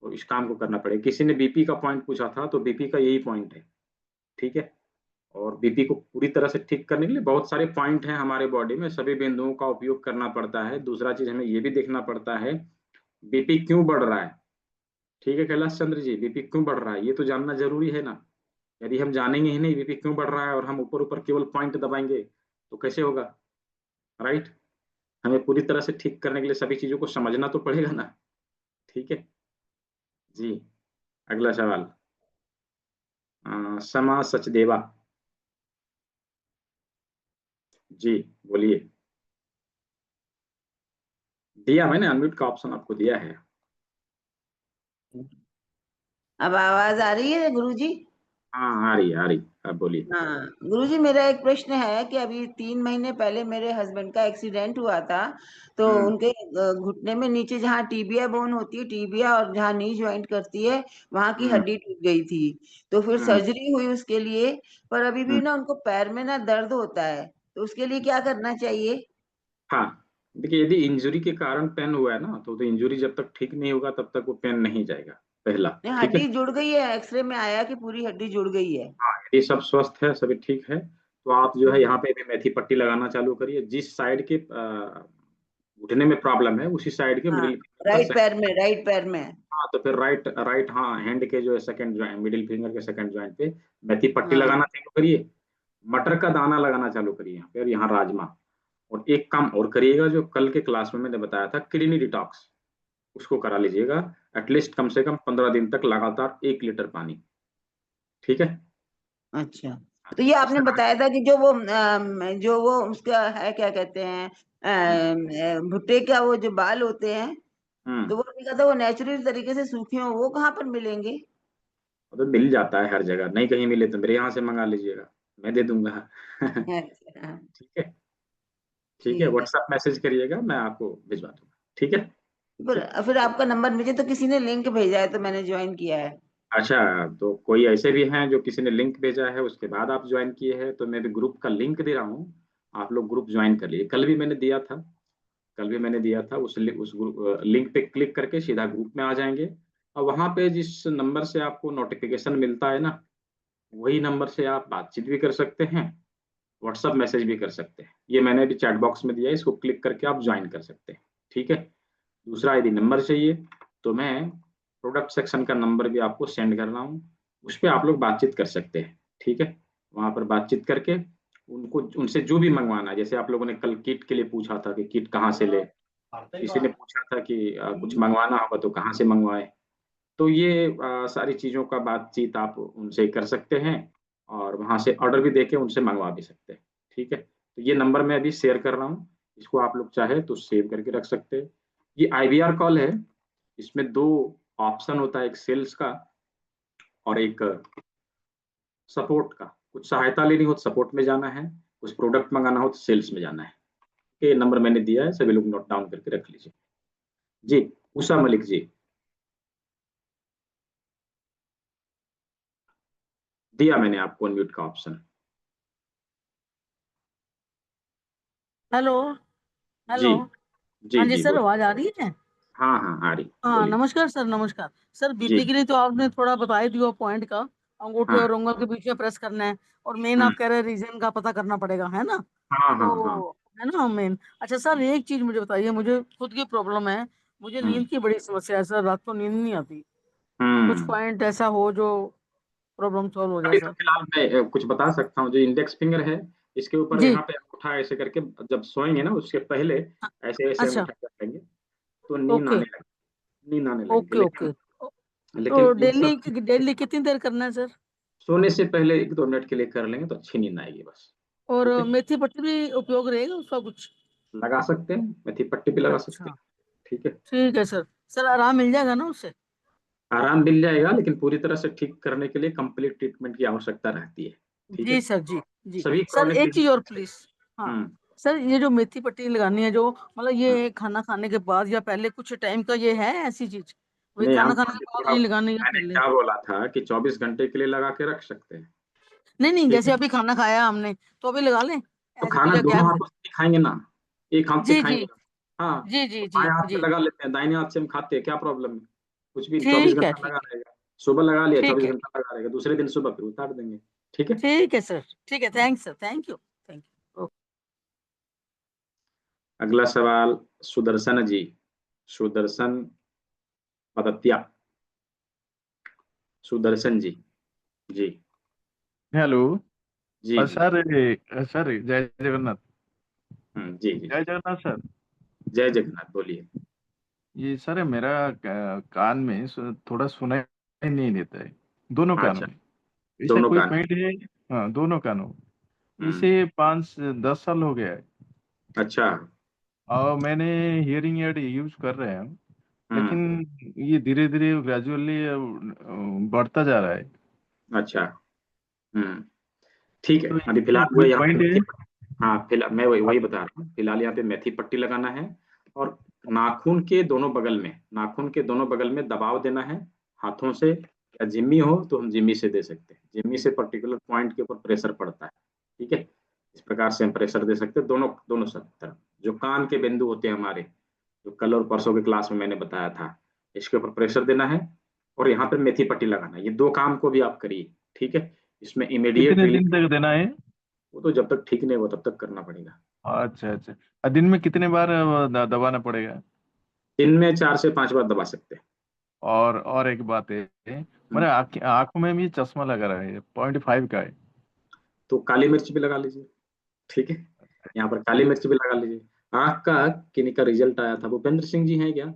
और इस काम को करना पड़ेगा। किसी ने बीपी का पॉइंट पूछा था, तो बीपी का यही पॉइंट है। ठीक है। और बीपी को पूरी तरह से ठीक करने के लिए बहुत सारे पॉइंट हैं हमारे बॉडी में, सभी बिंदुओं का उपयोग करना पड़ता है। दूसरा चीज हमें ये भी देखना पड़ता है, बीपी क्यों बढ़ रहा है। ठीक है कैलाश चंद्र जी, बीपी क्यों बढ़ रहा है ये तो जानना जरूरी है ना। यदि हम जानेंगे ही नहीं बीपी क्यों बढ़ रहा है, और हम ऊपर ऊपर केवल पॉइंट दबाएंगे, तो कैसे होगा। राइट। हमें पूरी तरह से ठीक करने के लिए सभी चीजों को समझना तो पड़ेगा ना। ठीक है। जी। अगला सवाल, समा सचदेवा जी, बोलिए। दिया मैंने, अनम्यूट का ऑप्शन आपको दिया है। अब आवाज आ रही है गुरुजी? हाँ आ रही है, आ रही, आप बोलिए। हाँ गुरुजी, मेरा एक प्रश्न है कि अभी 3 महीने पहले मेरे हस्बैंड का एक्सीडेंट हुआ था, तो हम्म उनके घुटने में नीचे जहाँ टीबिया बोन होती है, टीबिया और जहाँ नी ज्वाइंट करती है, वहां की हम्म हड्डी टूट गई थी। तो फिर हम्म सर्जरी हुई उसके लिए, पर अभी भी हम्म। ना उनको पैर में ना दर्द होता है। तो उसके लिए क्या करना चाहिए? हाँ, देखिए यदि इंजरी के कारण पेन हुआ है ना, तो इंजरी जब तक ठीक नहीं होगा तब तक वो पेन नहीं जाएगा, पहला। नहीं, ठीक है। हड्डी जुड़ गई है, एक्सरे में आया कि पूरी हड्डी जुड़ गई है। हाँ, यदि सब स्वस्थ है, सभी ठीक है, तो आप जो है हम्म। यहाँ पे भी मेथी पट्टी लगाना चालू करिए। जिस साइड के घुटने में प्रॉब्लम है, उसी साइड के हाँ, मिडिल फिंगर का राइट पैर में, राइट पैर में। हाँ, तो फिर राइट राइट हाँ, हैंड के जो है सेकंड ज्वाइंट, मिडिल फिंगर के सेकंड ज्वाइंट पे मेथी पट्टी हाँ। लगाना चालू करिए। मटर का दाना लगाना चालू करिए यहाँ पे, और यहाँ राजमा। और एक काम और करिएगा, जो कल के क्लास में मैंने बताया था, किडनी डिटॉक्स, उसको करा लीजिएगा। एटलीस्ट कम से कम 15 दिन तक लगातार 1 लीटर पानी। ठीक है। अच्छा, तो ये आपने इससे बताया था कि जो वो उसका है, क्या कहते हैं, भुट्टे का वो जो बाल होते हैं, हम्म, तो वो नहीं कहता वो नेचुरल तरीके से सूखे हो, वो कहाँ पर मिलेंगे? वो तो मिल जाता है हर जगह, नहीं कहीं मिले तो मेरे यहाँ से मंगा लीजिएगा, मैं दे दूंगा। अच्छा, ठीक है, ठीक है, ठीक है। व्हाट्सएप मैसेज करिएगा, मैं आपको भिजवा दूंगा। ठीक है। फिर आपका नंबर मुझे तो किसी ने लिंक भेजा है, तो मैंने ज्वाइन किया है। अच्छा, तो कोई ऐसे भी हैं जो किसी ने लिंक भेजा है उसके बाद आप ज्वाइन किए हैं, तो मैं भी ग्रुप का लिंक दे रहा हूँ, आप लोग ग्रुप ज्वाइन कर लिए। कल भी मैंने दिया था, कल भी मैंने दिया था, उस ग्रुप लिंक पे क्लिक करके सीधा ग्रुप में आ जाएंगे, और वहां पे जिस नंबर से आपको नोटिफिकेशन मिलता है ना, वही नंबर से आप बातचीत भी कर सकते हैं, व्हाट्सअप मैसेज भी कर सकते हैं। ये मैंने भी चैट बॉक्स में दिया है, इसको क्लिक करके आप ज्वाइन कर सकते हैं। ठीक है। दूसरा, यदि नंबर चाहिए तो मैं प्रोडक्ट सेक्शन का नंबर भी आपको सेंड कर रहा हूँ, उस पर आप लोग बातचीत कर सकते हैं। ठीक है, वहां पर बातचीत करके उनको, उनसे जो भी मंगवाना है, जैसे आप लोगों ने कल किट के लिए पूछा था कि किट कहाँ से ले, किसी ने पूछा था कि कुछ मंगवाना होगा तो कहाँ से मंगवाए, तो ये सारी चीज़ों का बातचीत आप उनसे कर सकते हैं, और वहां से ऑर्डर भी देके उनसे मंगवा भी सकते हैं। ठीक है, तो ये नंबर मैं अभी शेयर कर रहा हूँ, इसको आप लोग चाहे तो सेव करके रख सकते हैं। ये IVR कॉल है, इसमें दो ऑप्शन होता है, एक सेल्स का और एक सपोर्ट का। कुछ सहायता लेनी हो तो सपोर्ट में जाना है, कुछ प्रोडक्ट मंगाना हो तो सेल्स में जाना है। ये नंबर मैंने दिया है, सभी लोग नोट डाउन करके रख लीजिए। जी, उषा मलिक जी, दिया मैंने आपको अनम्यूट का ऑप्शन। हेलो। जी हेलो। जी हाँ जी जी, सर, बोलिए। आवाज आ रही है? हाँ हाँ, आ रही, हाँ बोलिए। नमस्कार सर, नमस्कार सर। जी। बीपी के लिए तो आपने थोड़ा बता ही दिया पॉइंट का, अंगूठे हाँ और उंगल के बीच में प्रेस करना है, और मेन हाँ आप कह रहे हैं रीजन का पता करना पड़ेगा, है ना? हाँ हाँ हाँ। तो है ना मेन। अच्छा सर, एक चीज मुझे बताइए, मुझे खुद की प्रॉब्लम है, मुझे हम्म नींद की बड़ी समस्या है सर, रात को नींद नहीं आती। कुछ हम्म। पॉइंट ऐसा हो जो प्रॉब्लम सॉल्व हो जाए अभी तो सर। फिलहाल मैं कुछ बता सकता हूँ, जो इंडेक्स फिंगर है, इसके ऊपर जी। यहाँ पे अंगूठा ऐसे करके, जब सोएंगे ना उसके पहले ऐसे ऐसे अच्छा। अंगूठा कर लेंगे, तो नींद ओके आने लगे, नींद आने लगेगी। ओके लेकिन ओके। तो लेकिन इन डेली सब, डेली कितनी देर करना है सर? सोने से पहले 1-2 मिनट के लिए कर लेंगे तो अच्छी नींद आएगी बस। और ठीक है, मेथी पत्ती भी उपयोग रहेगा उसका कुछ? लगा सकते हैं, मेथी पट्टी भी लगा सकते अच्छा हैं। ठीक है, ठीक है सर। सर आराम मिल जाएगा ना उससे? आराम मिल जाएगा, लेकिन पूरी तरह से ठीक करने के लिए कंप्लीट ट्रीटमेंट की आवश्यकता रहती है। ठीक है, जी सर, जी जी। सभी सर क्रॉनिक एक चीज डिजीज। और प्लीज। हाँ हम्म सर, ये जो मेथी पट्टी लगानी है, जो मतलब हम्म। ये खाना खाने के बाद या पहले कुछ टाइम का ये है ऐसी चीज? वही नहीं, खाना हम खाने के बाद थोड़ा, नहीं लगानी या मैंने पहले? क्या बोला था कि 24 घंटे के लिए लगा के रख सकते हैं। नहीं नहीं, ठीक जैसे है, अभी खाना खाया हमने तो अभी लगा लें, तो ऐसे खाना कोई दोनों गैप? हाथों से नहीं खाएंगे ना, एक हाथ से जी जी खाएंगे ना। हाँ, जी तो जी जी बाएं हाथ से जी। लगा लेते हैं, दाहिने हाथ से हम खाते हैं, क्या प्रॉब्लम है? कुछ भी नहीं, 24 ठीक है, घंटा लगा ठीक है। रहेगा। सुबह लगा लिया, ठीक 24 है, घंटा लगा रहेगा, दूसरे दिन सुबह फिर उतार देंगे। ठीक है। ठीक है सर, ठीक है। Thanks sir, thank you, thank you. अगला सवाल, सुदर्शन जी, सुदर्शन पदत्या, सुदर्शन जी। जी हेलो। जी जी। सर सर जय जगन्नाथ। जी जी जय जी। जगन्नाथ सर। जय जगन्नाथ, बोलिए। ये सर मेरा कान में थोड़ा सुनाई नहीं देता है, दोनों कानों अच्छा, में। ऐसा दोनों कोई कान। पॉइंट है? हाँ, दोनों कानों में। हम्म। इसे 5-10 साल हो गया है, अच्छा। और मैंने हियरिंग एड यूज कर रहे हैं, हम्म। लेकिन ये धीरे धीरे ग्रेजुअली बढ़ता जा रहा है। अच्छा। हम्म। ठीक है, तो अभी इसमें फिलहाल वो कोई यहाँ पे पॉइंट मेथी है? पट्टी, हाँ फिलहाल मैं वही वही बता रहा हूँ, फिलहाल यहाँ पे मेथी पट्टी लगाना है, और नाखून के दोनों बगल में, नाखून के दोनों बगल में दबाव देना है हाथों से, या जिम्मी हो तो हम जिम्मी से दे सकते हैं, जिम्मी से पर्टिकुलर पॉइंट के ऊपर प्रेशर पड़ता है। ठीक है, इस प्रकार से हम प्रेशर दे सकते हैं, दोनों दोनों सब तरफ। जो कान के बिंदु होते हैं हमारे, जो कल और परसों की क्लास में मैंने बताया था, इसके ऊपर प्रेशर देना है, और यहाँ पे मेथी पट्टी लगाना है। ये दो काम को भी आप करिए। ठीक है, इसमें इमीडिएट कितने रिलीफ, दिन तक देना है? वो तो जब तक ठीक नहीं हो तब तक करना पड़ेगा। अच्छा अच्छा। दिन में कितने बार दबाना पड़ेगा? दिन में 4 से 5 बार दबा सकते हैं। और एक बात है, हम्म, मेरे आंखों में भी चश्मा लगा रहा है, 0.5 का है। तो काली मिर्च भी लगा लीजिए। ठीक है, यहाँ पर काली मिर्च भी लगा लीजिए। आंख का किन्हीं का रिजल्ट आया था, भूपेंद्र सिंह जी हैं क्या,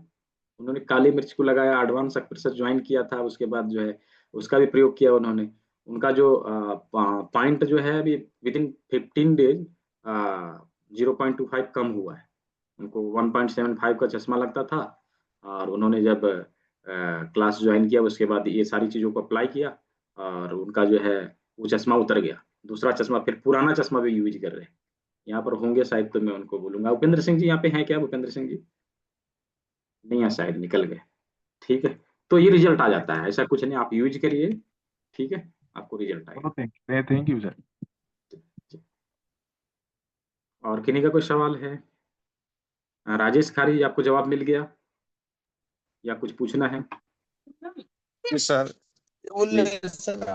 उन्होंने काली मिर्च को लगाया, एडवांस एक्सप्रेसर ज्वाइन किया था, उसके बाद जो है उसका भी प्रयोग किया उन्होंने। उनका जो पॉइंट जो है अभी विद इन 15 डेज 0.25 कम हुआ है। उनको 1.75 का चश्मा लगता था, और उन्होंने जब क्लास ज्वाइन किया उसके बाद ये सारी चीज़ों को अप्लाई किया और उनका जो है वो चश्मा उतर गया। दूसरा चश्मा, फिर पुराना चश्मा भी यूज कर रहे हैं। यहाँ पर होंगे शायद, तो मैं उनको बोलूंगा। उपेंद्र सिंह जी यहाँ पे हैं क्या? उपेंद्र सिंह जी नहीं है शायद, निकल गए। ठीक है, तो ये रिजल्ट आ जाता है, ऐसा कुछ नहीं, आप यूज करिए, ठीक है, आपको रिजल्ट आएगा। Thank you sir. और किन्हीं का कोई सवाल है? राजेश खारी, आपको जवाब मिल गया या कुछ पूछना है? सर बोल रहे हैं सर,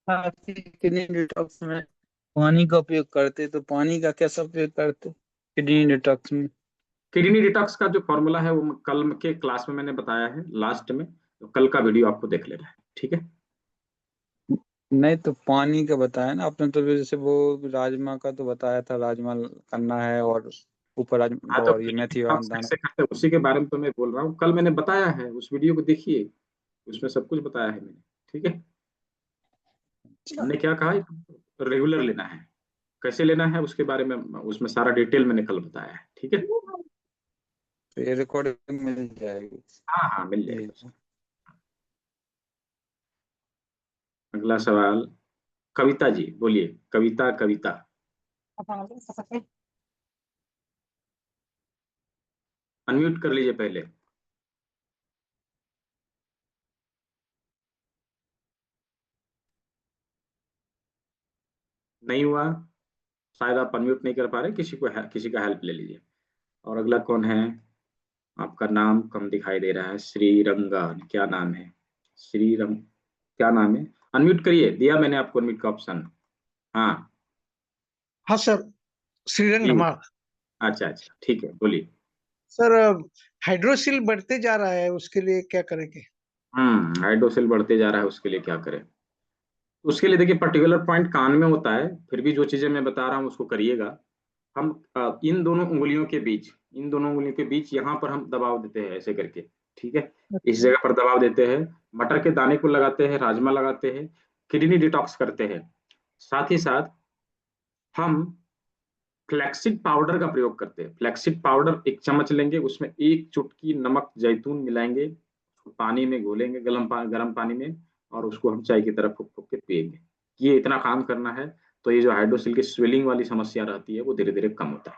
आप किडनी डिटॉक्स में पानी का उपयोग करते, तो पानी का कैसा उपयोग करते किडनी डिटॉक्स में? किडनी डिटॉक्स का जो फॉर्मूला है वो कल के क्लास में मैंने बताया है लास्ट में, तो कल का वीडियो आपको देख लेना है, ठीक है। नहीं तो पानी का बताया ना आपने, तो जैसे वो राजमा का तो बताया था, राजमा करना है और ऊपर हाँ, तो और ये मेथी डिटॉक्स दाना। कैसे करते हैं उसी के बारे में तो मैं बोल रहा हूँ, कल मैंने बताया है, उस वीडियो को देखिए, उसमें सब कुछ बताया है मैंने, ठीक है। हमने क्या कहा, रेगुलर लेना है, कैसे लेना है उसके बारे में उसमें सारा डिटेल मैंने कल बताया है, ठीक है। तो ये रिकॉर्डिंग मिल जाएगी? हाँ हाँ, मिल जाएगा। अगला सवाल, कविता जी बोलिए। कविता, कविता अनम्यूट कर लीजिए पहले। नहीं हुआ, शायद आप अनम्यूट नहीं कर पा रहे, किसी का हेल्प ले लीजिए। और अगला कौन है? आपका नाम कम दिखाई दे रहा है, श्रीरंगन, क्या नाम है? श्रीरंग, क्या नाम है? अनम्यूट करिए, दिया मैंने आपको अनम्यूट का ऑप्शन। हाँ हाँ सर, श्रीरंग जी, धमाल। अच्छा अच्छा, ठीक है, बोलिए। सर हाइड्रोसिल बढ़ते जा रहा है, उसके लिए क्या करेंगे? हाइड्रोसिल बढ़ते जा रहा है, उसके लिए क्या करें? उसके लिए देखिए, पर्टिकुलर पॉइंट कान में होता है, फिर भी जो चीजें मैं बता रहा हूँ उसको करिएगा। हम इन दोनों उंगलियों के बीच, इन दोनों उंगलियों के बीच यहाँ पर हम दबाव देते हैं ऐसे करके, ठीक है। इस जगह पर दबाव देते हैं, मटर के दाने को लगाते हैं, राजमा लगाते हैं, किडनी डिटॉक्स करते हैं। साथ ही साथ हम फ्लैक्सीड पाउडर का प्रयोग करते हैं। फ्लैक्सीड पाउडर 1 चम्मच लेंगे, उसमें 1 चुटकी नमक जैतून मिलाएंगे, पानी में घोलेंगे, गर्म पानी में, और उसको हम चाय की तरह फूक फूक के पिएंगे। ये इतना काम करना है, तो ये जो हाइड्रोसिल की स्वेलिंग वाली समस्या रहती है वो धीरे धीरे कम होता है,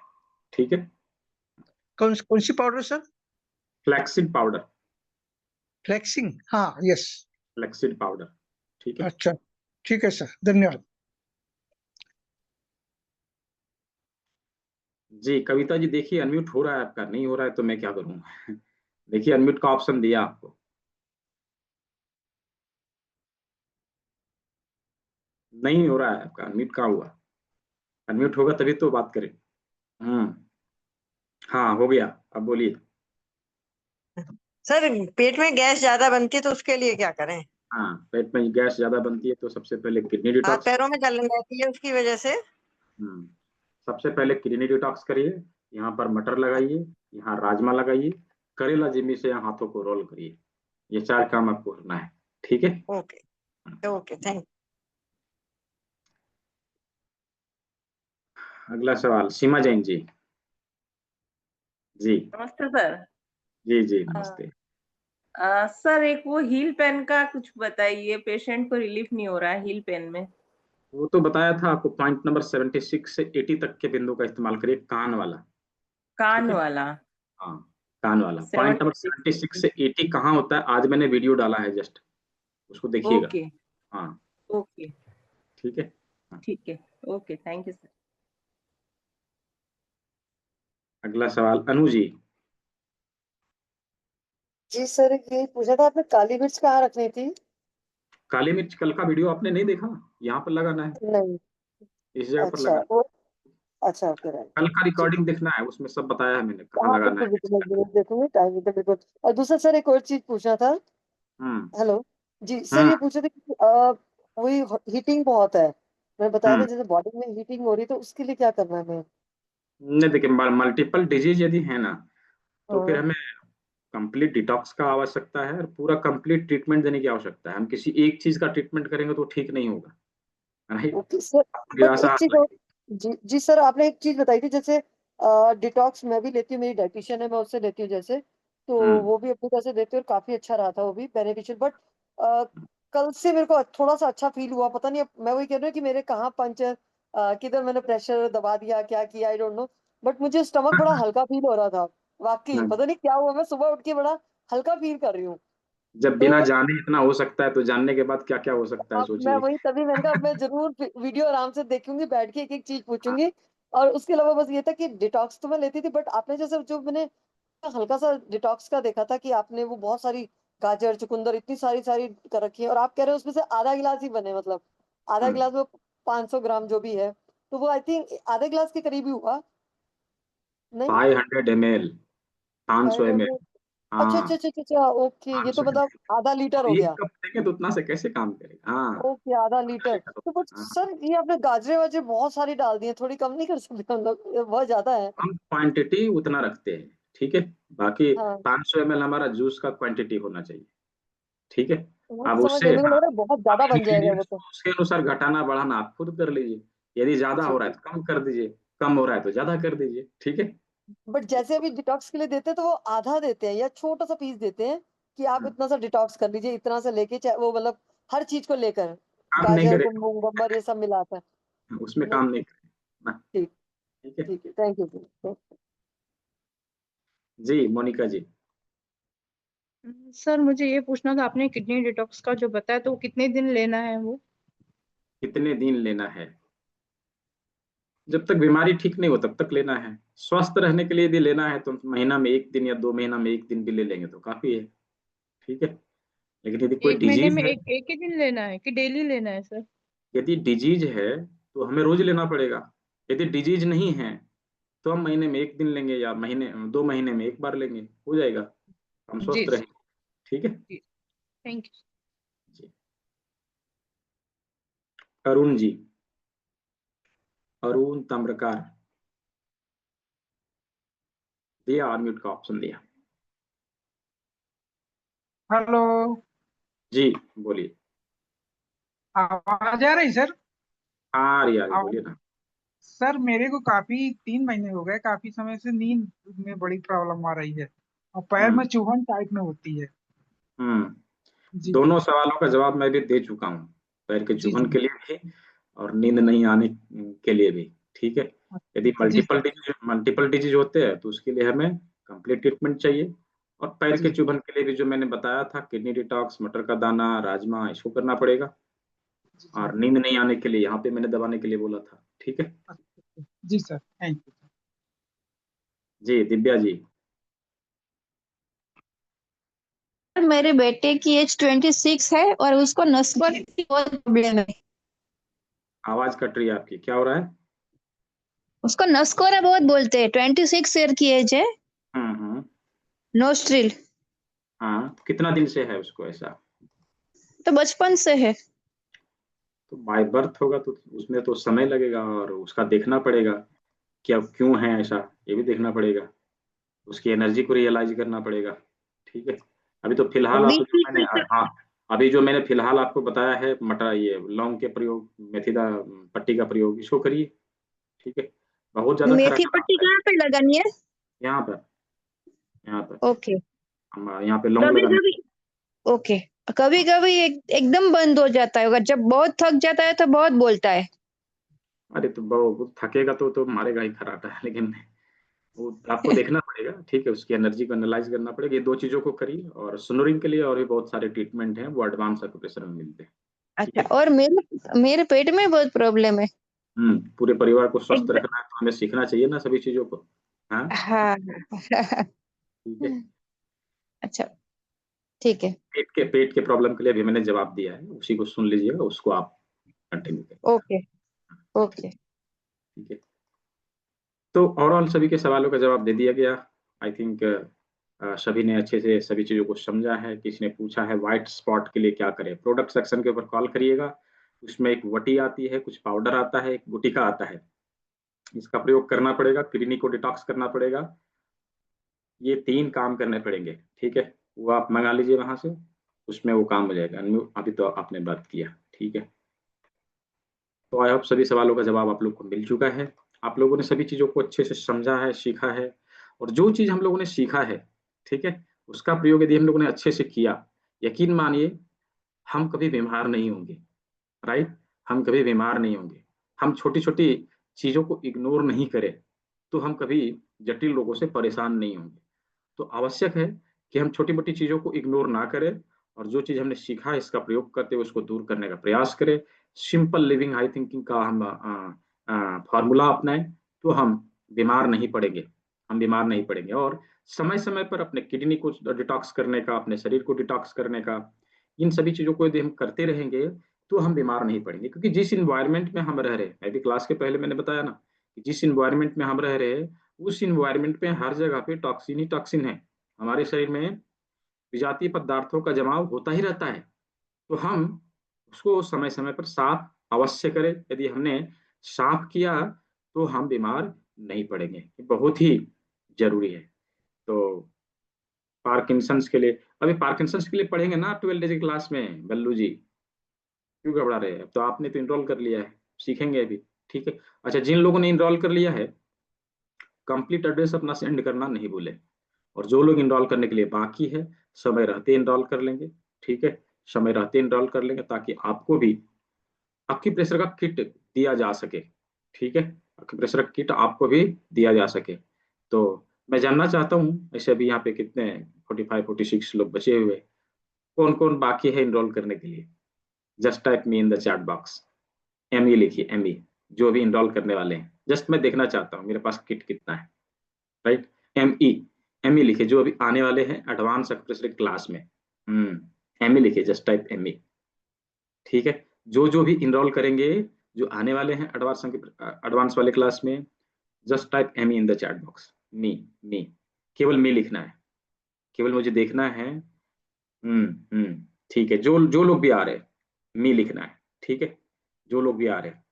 ठीक है। कौन सी पाउडर सर? Flaxseed powder. फ्लैक्सिंग, हाँ यस। फ्लैक्सीड पाउडर, ठीक है। अच्छा, ठीक है सर, धन्यवाद। जी कविता जी, देखिए अनम्यूट हो रहा है आपका, नहीं हो रहा है तो मैं क्या करूँ? देखिए अनम्यूट का ऑप्शन दिया आपको, नहीं हो रहा है आपका अनम्यूट। कहाँ हुआ? अनम्यूट होगा तभी तो बात करें। हाँ हो गया, अब बोलिए। सर पेट में गैस ज्यादा बनती है तो उसके लिए क्या करें? हाँ, पेट में गैस ज्यादा बनती है तो सबसे पहले किडनी हाथ डिटॉक्स। पैरों में जलन रहती है उसकी वजह से। सबसे पहले किडनी डिटॉक्स करिए, यहाँ पर मटर लगाइए, यहाँ राजमा लगाइए, करेला जिम्मी से यहाँ हाथों को रोल करिए। ये 4 काम आपको करना है, ठीक है। Okay okay, thank. अगला सवाल, सीमा जैन जी। जी नमस्ते सर। जी जी, नमस्ते। सर एक वो हील पेन का कुछ बताइए, पेशेंट को रिलीफ नहीं हो रहा है हील पेन में। वो तो बताया था आपको, पॉइंट नंबर 76 से 80 तक के बिंदु का इस्तेमाल करिए, कान वाला। कान वाला? हाँ, कान वाला। पॉइंट नंबर 76 से 80 कहाँ होता है, आज मैंने वीडियो डाला है, जस्ट उसको देखिएगा। ओके हाँ ओके, ठीक है। ठीक है, ओके, थैंक यू सर। अगला सवाल, अनु जी। जी सर, ये पूछा था आपने काली मिर्च कहाँ रखनी थी? काली मिर्च कल का वीडियो आपने नहीं देखा? यहाँ पर लगाना है, नहीं। इस जगह पर अच्छा लगाना। वो, अच्छा ओके राइट। कल का रिकॉर्डिंग देखना है, उसमें सब बताया है मैंने, कहाँ हाँ लगाना बिल्कुल है। बिल्कुल, मैं जरूर देखूंगी, टाइम निकल बिल्कुल। और दूसरा सर एक और चीज पूछना था। हम्म हेलो जी सर, हम्म ये पूछा था कि वही हीटिंग बहुत है, मैंने बताया था हम्म जैसे बॉडी में हीटिंग हो रही है, तो उसके लिए क्या करना है हमें? नहीं देखिए, मल्टीपल डिजीज यदि है ना, तो फिर हाँ हमें कंप्लीट डिटॉक्स का आवश्यकता है, और पूरा कंप्लीट ट्रीटमेंट देने की आवश्यकता है। हम किसी एक चीज का ट्रीटमेंट करेंगे तो ठीक नहीं होगा, राइट। ओके सर, बट निराशा एक चीज और, जी जी सर, आपने एक चीज बताई थी जैसे डिटॉक्स मैं भी लेती हूँ, मेरी डाइटिशियन है, मैं उससे लेती हूँ जैसे, तो वो भी अपनी तरह से देती है और काफी अच्छा रहा था, वो भी बेनिफिशियल। बट कल से मेरे को थोड़ा सा अच्छा फील हुआ, पता नहीं, मैं वही कह रही हूँ कि मेरे कहाँ पंचर, किधर मैंने प्रेशर दबा दिया, क्या किया, आई डोंट नो, बट मुझे स्टमक बड़ा हल्का फील हो रहा था, वाकई पता नहीं क्या हुआ, मैं सुबह उठ के बड़ा हल्का फील कर रही हूँ। जब बिना तो जाने इतना हो सकता है तो जानने के बाद क्या क्या हो सकता है अब मैं सोचिए। वही, तभी मैंने कहा अब मैं जरूर वीडियो आराम से देखूंगी, बैठ के एक एक चीज पूछूंगी। और उसके अलावा बस ये था कि डिटॉक्स तो मैं लेती थी, बट आपने जैसे जो मैंने हल्का सा डिटॉक्स का देखा था कि आपने वो बहुत सारी गाजर चुकंदर इतनी सारी सारी कर रखी है, और आप कह रहे हो उसमें से आधा गिलास ही बने, मतलब आधा गिलास में 500 ग्राम जो भी है, तो वो आई थिंक आधे गिलास के करीब ही हुआ, नहीं? 500 ml, 500 ml। 500। अच्छा अच्छा हाँ, अच्छा अच्छा अच्छा, ओके, ये तो 500 मतलब ml। आधा लीटर अब हो एक गया। कप देंगे तो उतना से कैसे काम करेगा। हाँ, ओके, आधा आधा लीटर, लीटर तो बट हाँ। सर ये आपने गाजरे वाजरे बहुत सारी डाल दी है, थोड़ी कम नहीं कर सकते हम लोग, ये बहुत ज्यादा है। हम क्वांटिटी उतना रखते हैं, ठीक है। बाकी हाँ, 500 ml हमारा जूस का क्वांटिटी होना चाहिए, ठीक है। वो अब समझ उससे गए, मेरे को हाँ, लग रहा है बहुत अब ज्यादा बन जाएगा वो इंग्रेडिएंट्स तो। उसके अनुसार घटाना बढ़ाना आप खुद कर लीजिए। यदि ज्यादा जी हो रहा है जी। तो कम कर दीजिए, कम हो रहा है तो ज्यादा कर दीजिए, ठीक है। बट जैसे अभी डिटॉक्स के लिए देते हैं तो वो आधा देते हैं या छोटा सा पीस देते हैं कि आप इतना सा डिटॉक्स कर लीजिए, इतना सा लेके, चाहे वो मतलब हर चीज को लेकर, काम नहीं गाजर करेगा, कुकुम्बर ये सब मिलाकर। उसमें नहीं, काम नहीं करेगा ना, ठीक, ठीक है। ठीक है, थैंक यू। जी मोनिका जी। सर मुझे ये पूछना था, आपने किडनी डिटॉक्स का जो बताया तो वो कितने दिन लेना है वो? कितने दिन लेना है? जब तक बीमारी ठीक नहीं हो तब तक लेना है। स्वस्थ रहने के लिए भी लेना है तो महीना में 1 दिन या 2 महीना में 1 दिन भी ले लेंगे तो काफी है, ठीक है। लेकिन यदि कोई एक महीने डिजीज में है, एक ही दिन लेना है कि डेली लेना है सर? यदि डिजीज है तो हमें रोज लेना पड़ेगा। यदि डिजीज नहीं है तो हम महीने में 1 दिन लेंगे या महीने 2 महीने में एक बार लेंगे, हो जाएगा, हम जी स्वस्थ सर, रहेंगे, ठीक है। जी, थैंक यू। जी, अरुण जी, अरुण तम्रकार, दिया अनम्यूट का ऑप्शन दिया। हेलो, जी बोलिए। आवाज आ रही सर? हाँ रिया जी आवाज। बोलिए ना। सर मेरे को काफी 3 महीने हो गए, काफी समय से नींद में बड़ी प्रॉब्लम आ रही है और पैर में हम्म चुभन टाइप में होती है। जी दोनों सवालों का जवाब मैं भी दे चुका हूँ, पैर के जी चुभन जी। के लिए भी और नींद नहीं आने के लिए भी, ठीक है। यदि जी सर। मल्टीपल डिजीज होते हैं तो उसके लिए हमें कंप्लीट ट्रीटमेंट चाहिए। और पैर के जी चुभन के लिए भी जो मैंने बताया था, किडनी डिटॉक्स, मटर का दाना, राजमा, इसको करना पड़ेगा। जी जी। और नींद नहीं आने के लिए यहाँ पे मैंने दबाने के लिए बोला था, ठीक है। जी सर, थैंक यू। जी दिव्या जी। मेरे बेटे की एज 26 है और उसको नसकोर की बहुत प्रॉब्लम है। आवाज कट रही है आपकी, क्या हो रहा है? उसको नसकोरा बहुत बोलते हैं। 26 ईयर की एज है। हम्म। नोस्ट्रिल। हाँ, तो कितना दिन से है उसको ऐसा? तो बचपन से है। तो बाय बर्थ होगा तो उसमें तो समय लगेगा और उसका देखना पड़ेगा क्या क्यों है ऐसा, ये भी देखना पड़ेगा। उसकी एनर्जी को रियलाइज करना पड़ेगा, ठीक है। अभी तो फिलहाल आपको जो बीपी मैंने हाँ, अभी जो मैंने फिलहाल आपको बताया है, मटर ये लौंग के प्रयोग, मेथीदा पट्टी का प्रयोग, इसको करिए, ठीक है। बहुत ज्यादा खर्च मेथी पट्टी आता है। कहाँ पे लगानी है? यहाँ पर, यहाँ पर ओके। हम यहाँ पे लौंग कभी लगाने। कभी ओके, कभी कभी एकदम बंद हो जाता है, अगर जब बहुत थक जाता है तो बहुत बोलता है। अरे तो बहुत थकेगा तो मारेगा ही खराटा है, लेकिन वो आपको देखना पड़ेगा, ठीक है। उसकी एनर्जी को एनालाइज करना पड़ेगा। ये दो चीजों को करिए, और स्नोरिंग के लिए और भी बहुत सारे ट्रीटमेंट हैं, वो एडवांस एक्यूप्रेशर में मिलते हैं, ठीक अच्छा, है। और मेरे मेरे पेट में बहुत प्रॉब्लम है। पूरे परिवार को स्वस्थ एकदम। रखना है तो हमें सीखना चाहिए ना सभी चीजों को। हाँ, हाँ। ठीक है। अच्छा, ठीक है। पेट के प्रॉब्लम के लिए भी मैंने जवाब दिया है, उसी को सुन लीजिएगा, उसको आप कंटिन्यू करिएगा, ओके ओके। ठीक है। तो ओवरऑल सभी के सवालों का जवाब दे दिया गया। आई थिंक सभी ने अच्छे से सभी चीज़ों को समझा है। किसी ने पूछा है व्हाइट स्पॉट के लिए क्या करें, प्रोडक्ट सेक्शन के ऊपर कॉल करिएगा। उसमें एक वटी आती है, कुछ पाउडर आता है, एक गुटिका आता है। इसका प्रयोग करना पड़ेगा, किडनी को डिटॉक्स करना पड़ेगा। ये 3 काम करने पड़ेंगे, ठीक है। वो आप मंगा लीजिए वहां से, उसमें वो काम हो जाएगा। अभी तो आपने बात किया, ठीक है। तो आई होप सभी सवालों का जवाब आप लोग को मिल चुका है। आप लोगों ने सभी चीजों को अच्छे से समझा है, सीखा है, और जो चीज हम लोगों ने सीखा है, ठीक है, उसका प्रयोग यदि हम लोगों ने अच्छे से किया, यकीन मानिए हम कभी बीमार नहीं होंगे, राइट। हम कभी बीमार नहीं होंगे। हम छोटी छोटी चीजों को इग्नोर नहीं करें तो हम कभी जटिल रोगों से परेशान नहीं होंगे। तो आवश्यक है कि हम छोटी मोटी चीजों को इग्नोर ना करें, और जो चीज हमने सीखा है इसका प्रयोग करते हुए उसको दूर करने का प्रयास करें। सिंपल लिविंग हाई थिंकिंग का हम फॉर्मूला अपनाएं तो हम बीमार नहीं पड़ेंगे, हम बीमार नहीं पड़ेंगे। और समय समय पर अपने किडनी को डिटॉक्स करने का, अपने शरीर को डिटॉक्स करने का, इन सभी चीजों को यदि हम करते रहेंगे तो हम बीमार नहीं पड़ेंगे। क्योंकि जिस इन्वायरमेंट में हम रह रहे हैं, मैं भी क्लास के पहले मैंने बताया ना कि जिस इन्वायरमेंट में हम रह रहे हैं उस इन्वायरमेंट में हर जगह पे टॉक्सिन ही टॉक्सिन है। हमारे शरीर में विजातीय पदार्थों का जमाव होता ही रहता है, तो हम उसको समय समय पर साफ अवश्य करें। यदि हमने साफ किया तो हम बीमार नहीं पड़ेंगे, ये बहुत ही जरूरी है। तो पार्किंसंस के लिए, अभी पार्किंसंस के लिए पढ़ेंगे ना 12 डेज की क्लास में, बल्लू जी क्यों घबरा रहे हैं? अब तो आपने तो इनरोल कर लिया है, सीखेंगे अभी, ठीक है। अच्छा, जिन लोगों ने इनरोल कर लिया है कंप्लीट एड्रेस अपना सेंड करना नहीं भूले, और जो लोग इनरोल करने के लिए बाकी है समय रहते इनरोल कर लेंगे, ठीक है, समय रहते इनरोल कर लेंगे ताकि आपको भी एक्यूप्रेशर का किट दिया जा सके, ठीक है, एक्यूप्रेशर का किट आपको भी दिया जा सके। तो मैं जानना चाहता हूँ ऐसे अभी यहाँ पे कितने 45-46 लोग बचे हुए, कौन कौन बाकी है इनरोल करने के लिए? Just type me in the chat box, ME लिखिए, एमई, जो भी इनरोल करने वाले हैं। जस्ट मैं देखना चाहता हूँ मेरे पास किट कितना है, राइट। एमई, एमई लिखिए जो अभी आने वाले हैं एडवांस एक्यूप्रेशर क्लास में। एमई लिखिए, जस्ट टाइप एमई, ठीक है। जो जो भी इनरोल करेंगे, जो आने वाले हैं एडवांस वाले क्लास में, just type M E in the chat box. Me, केवल मी लिखना है, केवल मुझे देखना है। ठीक है, जो जो लोग भी आ रहे हैं मी लिखना है, ठीक है, जो लोग भी आ रहे हैं,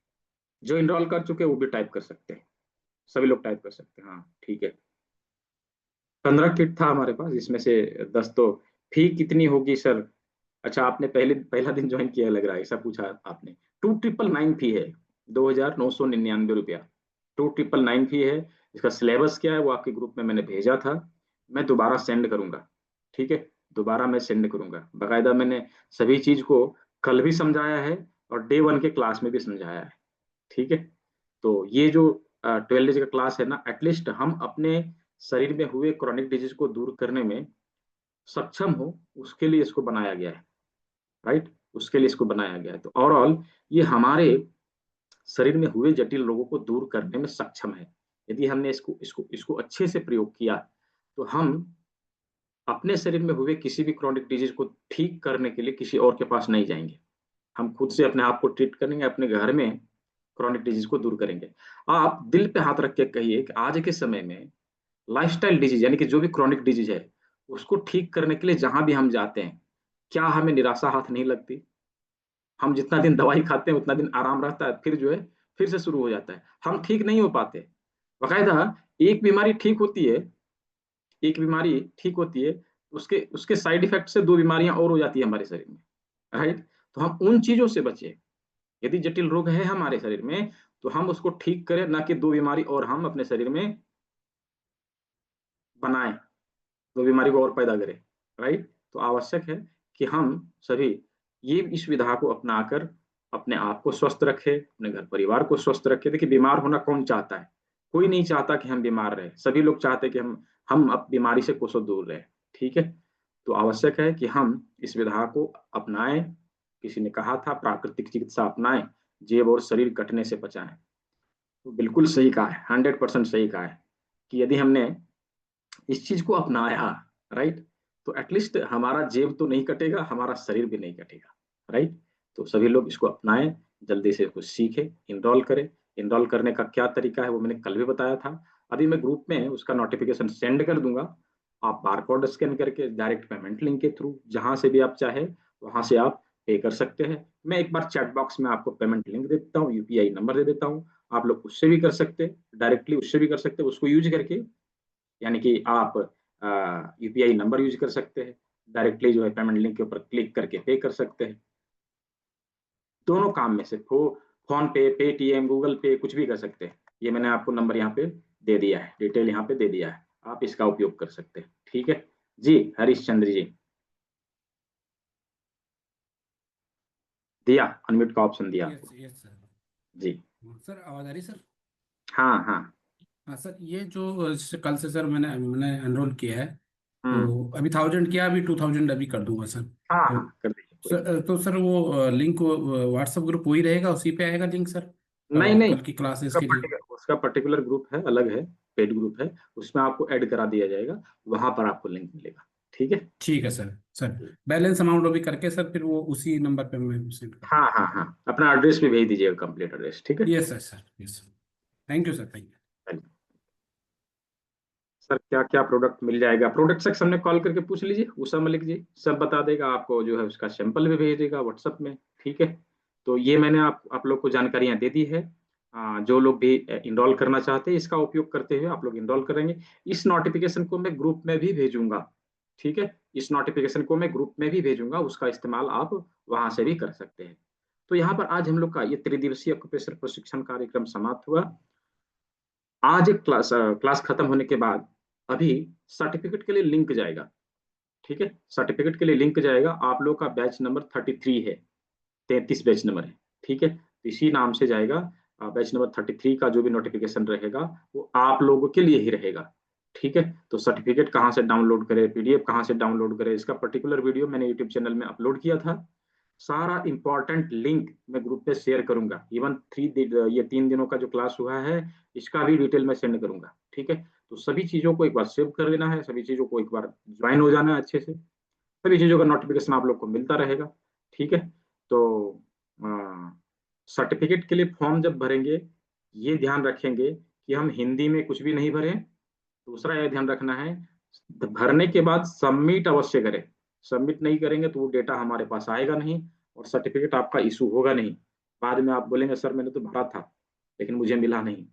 जो इनरोल कर चुके हैं वो भी टाइप कर सकते हैं, सभी लोग टाइप कर सकते हैं, हाँ ठीक है। 15 किट था हमारे पास, इसमें से 10 तो। फी कितनी होगी सर? अच्छा, आपने पहला दिन ज्वाइन किया लग रहा है, ऐसा पूछा आपने। 2999 फी है, 2999 रुपया 2999 फी है। इसका सिलेबस क्या है वो आपके ग्रुप में मैंने भेजा था, मैं दोबारा सेंड करूंगा, ठीक है, दोबारा मैं सेंड करूंगा। बाकायदा मैंने सभी चीज को कल भी समझाया है और डे 1 के क्लास में भी समझाया है, ठीक है। तो ये जो 12 डेज का क्लास है ना, एटलीस्ट हम अपने शरीर में हुए क्रॉनिक डिजीज को दूर करने में सक्षम हो, उसके लिए इसको बनाया गया है, राइट, उसके लिए इसको बनाया गया है। तो ओवरऑल ये हमारे शरीर में हुए जटिल रोगों को दूर करने में सक्षम है। यदि हमने इसको इसको इसको अच्छे से प्रयोग किया तो हम अपने शरीर में हुए किसी भी क्रॉनिक डिजीज को ठीक करने के लिए किसी और के पास नहीं जाएंगे, हम खुद से अपने आप को ट्रीट करेंगे, अपने घर में क्रॉनिक डिजीज को दूर करेंगे। आप दिल पे हाथ रख के कहिए कि आज के समय में लाइफस्टाइल डिजीज यानी कि जो भी क्रॉनिक डिजीज है उसको ठीक करने के लिए जहां भी हम जाते हैं, क्या हमें निराशा हाथ नहीं लगती? हम जितना दिन दवाई खाते हैं उतना दिन आराम रहता है, फिर जो है फिर से शुरू हो जाता है, हम ठीक नहीं हो पाते। बाकायदा एक बीमारी ठीक होती है, एक बीमारी ठीक होती है, उसके उसके साइड इफेक्ट से 2 बीमारियां और हो जाती है हमारे शरीर में, राइट। तो हम उन चीजों से बचे। यदि जटिल रोग है हमारे शरीर में तो हम उसको ठीक करें, ना कि 2 बीमारी और हम अपने शरीर में बनाएं, 2 बीमारी को और पैदा करें, राइट। तो आवश्यक है कि हम सभी ये इस विधा को अपनाकर अपने आप को स्वस्थ रखें, अपने घर परिवार को स्वस्थ रखें। देखिए, बीमार होना कौन चाहता है? कोई नहीं चाहता कि हम बीमार रहे, सभी लोग चाहते हैं कि हम अब बीमारी से कोसों दूर रहे, ठीक है। तो आवश्यक है कि हम इस विधा को अपनाएं। किसी ने कहा था प्राकृतिक चिकित्सा अपनाएं, जेब और शरीर कटने से बचाएं। तो बिल्कुल सही कहा है, 100% सही कहा है कि यदि हमने इस चीज को अपनाया, राइट, तो एटलीस्ट हमारा जेब तो नहीं कटेगा, हमारा शरीर भी नहीं कटेगा, राइट। तो सभी लोग इसको अपनाएं, जल्दी से कुछ सीखें, इनरोल करें। इनरोल करने का क्या तरीका है वो मैंने कल भी बताया था, अभी मैं ग्रुप में उसका नोटिफिकेशन सेंड कर दूंगा। आप बारकोड स्कैन करके डायरेक्ट पेमेंट लिंक के थ्रू जहां से भी आप चाहे वहां से आप पे कर सकते हैं। मैं एक बार चैट बॉक्स में आपको पेमेंट लिंक दे देता हूँ, यूपीआई नंबर दे देता हूँ, आप लोग उससे भी कर सकते हैं, डायरेक्टली उससे भी कर सकते हैं, उसको यूज करके, यानी कि आप यूपीआई नंबर यूज कर सकते हैं, डायरेक्टली जो है पेमेंट लिंक के ऊपर क्लिक करके पे कर सकते हैं। दोनों काम में से फोन पे, पेटीएम, गूगल पे, कुछ भी कर सकते हैं, ये मैंने आपको नंबर यहाँ पे दे दिया है, डिटेल यहाँ पे दे दिया है, आप इसका उपयोग कर सकते हैं। ठीक है जी। हरीशचंद्र जी, दिया अनम्यूट का ऑप्शन दिया आपको। Yes sir. जी सर आवाज आ रही सर? हाँ हाँ हाँ सर, ये जो कल से सर मैंने एनरोल किया है, हम्म तो अभी 1000 किया, अभी 2000 अभी कर दूंगा सर। हाँ तो हाँ कर दीजिए, कोई सर तो सर वो लिंक व्हाट्सएप ग्रुप वही रहेगा, उसी पे आएगा लिंक सर नहीं नहीं, कल की क्लासेस के लिए? उसका पर्टिकुलर ग्रुप है, अलग है, पेड ग्रुप है, उसमें आपको ऐड करा दिया जाएगा, वहां पर आपको लिंक मिलेगा। ठीक है ठीक है सर। सर बैलेंस अमाउंट अभी करके सर फिर वो उसी नंबर पे मैं सेंड कर। हाँ हाँ हाँ, अपना एड्रेस भी भेज दीजिएगा, कंप्लीट एड्रेस। ठीक है yes sir, yes sir, thank you sir, thank you. Sir क्या क्या प्रोडक्ट मिल जाएगा, प्रोडक्ट सेक्शन में कॉल करके पूछ लीजिए, उषा मलिक जी सब बता देगा आपको, जो है उसका सैंपल भी भेज देगा व्हाट्सएप में। ठीक है, तो ये मैंने आप लोग को जानकारियां दे दी है। जो लोग भी इनरोल करना चाहते हैं इसका उपयोग करते हुए आप लोग इनरोल करेंगे। इस नोटिफिकेशन को मैं ग्रुप में भी भेजूंगा। ठीक है, इस नोटिफिकेशन को मैं ग्रुप में भी भेजूंगा, उसका इस्तेमाल आप वहां से भी कर सकते हैं। तो यहाँ पर आज हम लोग का ये त्रिदिवसीय एक्यूप्रेशर प्रशिक्षण कार्यक्रम समाप्त हुआ। आज एक क्लास खत्म होने के बाद अभी सर्टिफिकेट के लिए लिंक जाएगा। ठीक है, सर्टिफिकेट के लिए लिंक जाएगा, आप लोग का बैच नंबर 33 है, 33 बैच नंबर है। ठीक है, तो इसी नाम से जाएगा। बैच नंबर 33 का जो भी नोटिफिकेशन रहेगा वो आप लोगों के लिए ही रहेगा। ठीक है, तो सर्टिफिकेट कहाँ से डाउनलोड करें, पीडीएफ कहाँ से डाउनलोड करें, इसका पर्टिकुलर वीडियो मैंने यूट्यूब चैनल में अपलोड किया था। सारा इंपॉर्टेंट लिंक मैं ग्रुप पे शेयर करूंगा। इवन ये 3 दिनों का जो क्लास हुआ है इसका भी डिटेल में सेंड करूंगा। ठीक है, तो सभी चीजों को एक बार सेव कर लेना है, सभी चीजों को एक बार ज्वाइन हो जाना है अच्छे से, सभी चीजों का नोटिफिकेशन आप लोग को मिलता रहेगा। ठीक है, तो सर्टिफिकेट के लिए फॉर्म जब भरेंगे ये ध्यान रखेंगे कि हम हिंदी में कुछ भी नहीं भरें। दूसरा यह ध्यान रखना है भरने के बाद सबमिट अवश्य करें। सबमिट नहीं करेंगे तो वो डेटा हमारे पास आएगा नहीं और सर्टिफिकेट आपका इशू होगा नहीं। बाद में आप बोलेंगे सर मैंने तो भरा था लेकिन मुझे मिला नहीं,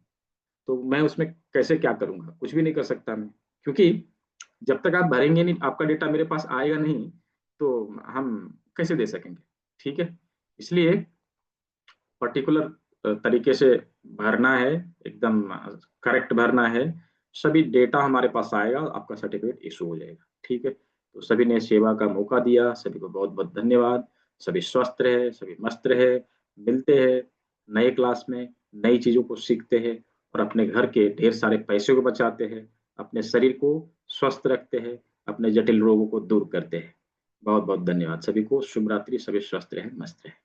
तो मैं उसमें कैसे क्या करूंगा, कुछ भी नहीं कर सकता मैं, क्योंकि जब तक आप भरेंगे नहीं आपका डेटा मेरे पास आएगा नहीं तो हम कैसे दे सकेंगे। ठीक है, इसलिए पर्टिकुलर तरीके से भरना है, एकदम करेक्ट भरना है, सभी डेटा हमारे पास आएगा, आपका सर्टिफिकेट इशू हो जाएगा। ठीक है, तो सभी ने सेवा का मौका दिया, सभी को बहुत बहुत धन्यवाद। सभी स्वस्थ रहे, सभी मस्त रहे। मिलते हैं नए क्लास में, नई चीजों को सीखते हैं और अपने घर के ढेर सारे पैसे को बचाते हैं, अपने शरीर को स्वस्थ रखते हैं, अपने जटिल रोगों को दूर करते हैं। बहुत बहुत धन्यवाद सभी को। शुभ रात्रि, सभी स्वस्थ रहे, मस्त रहे।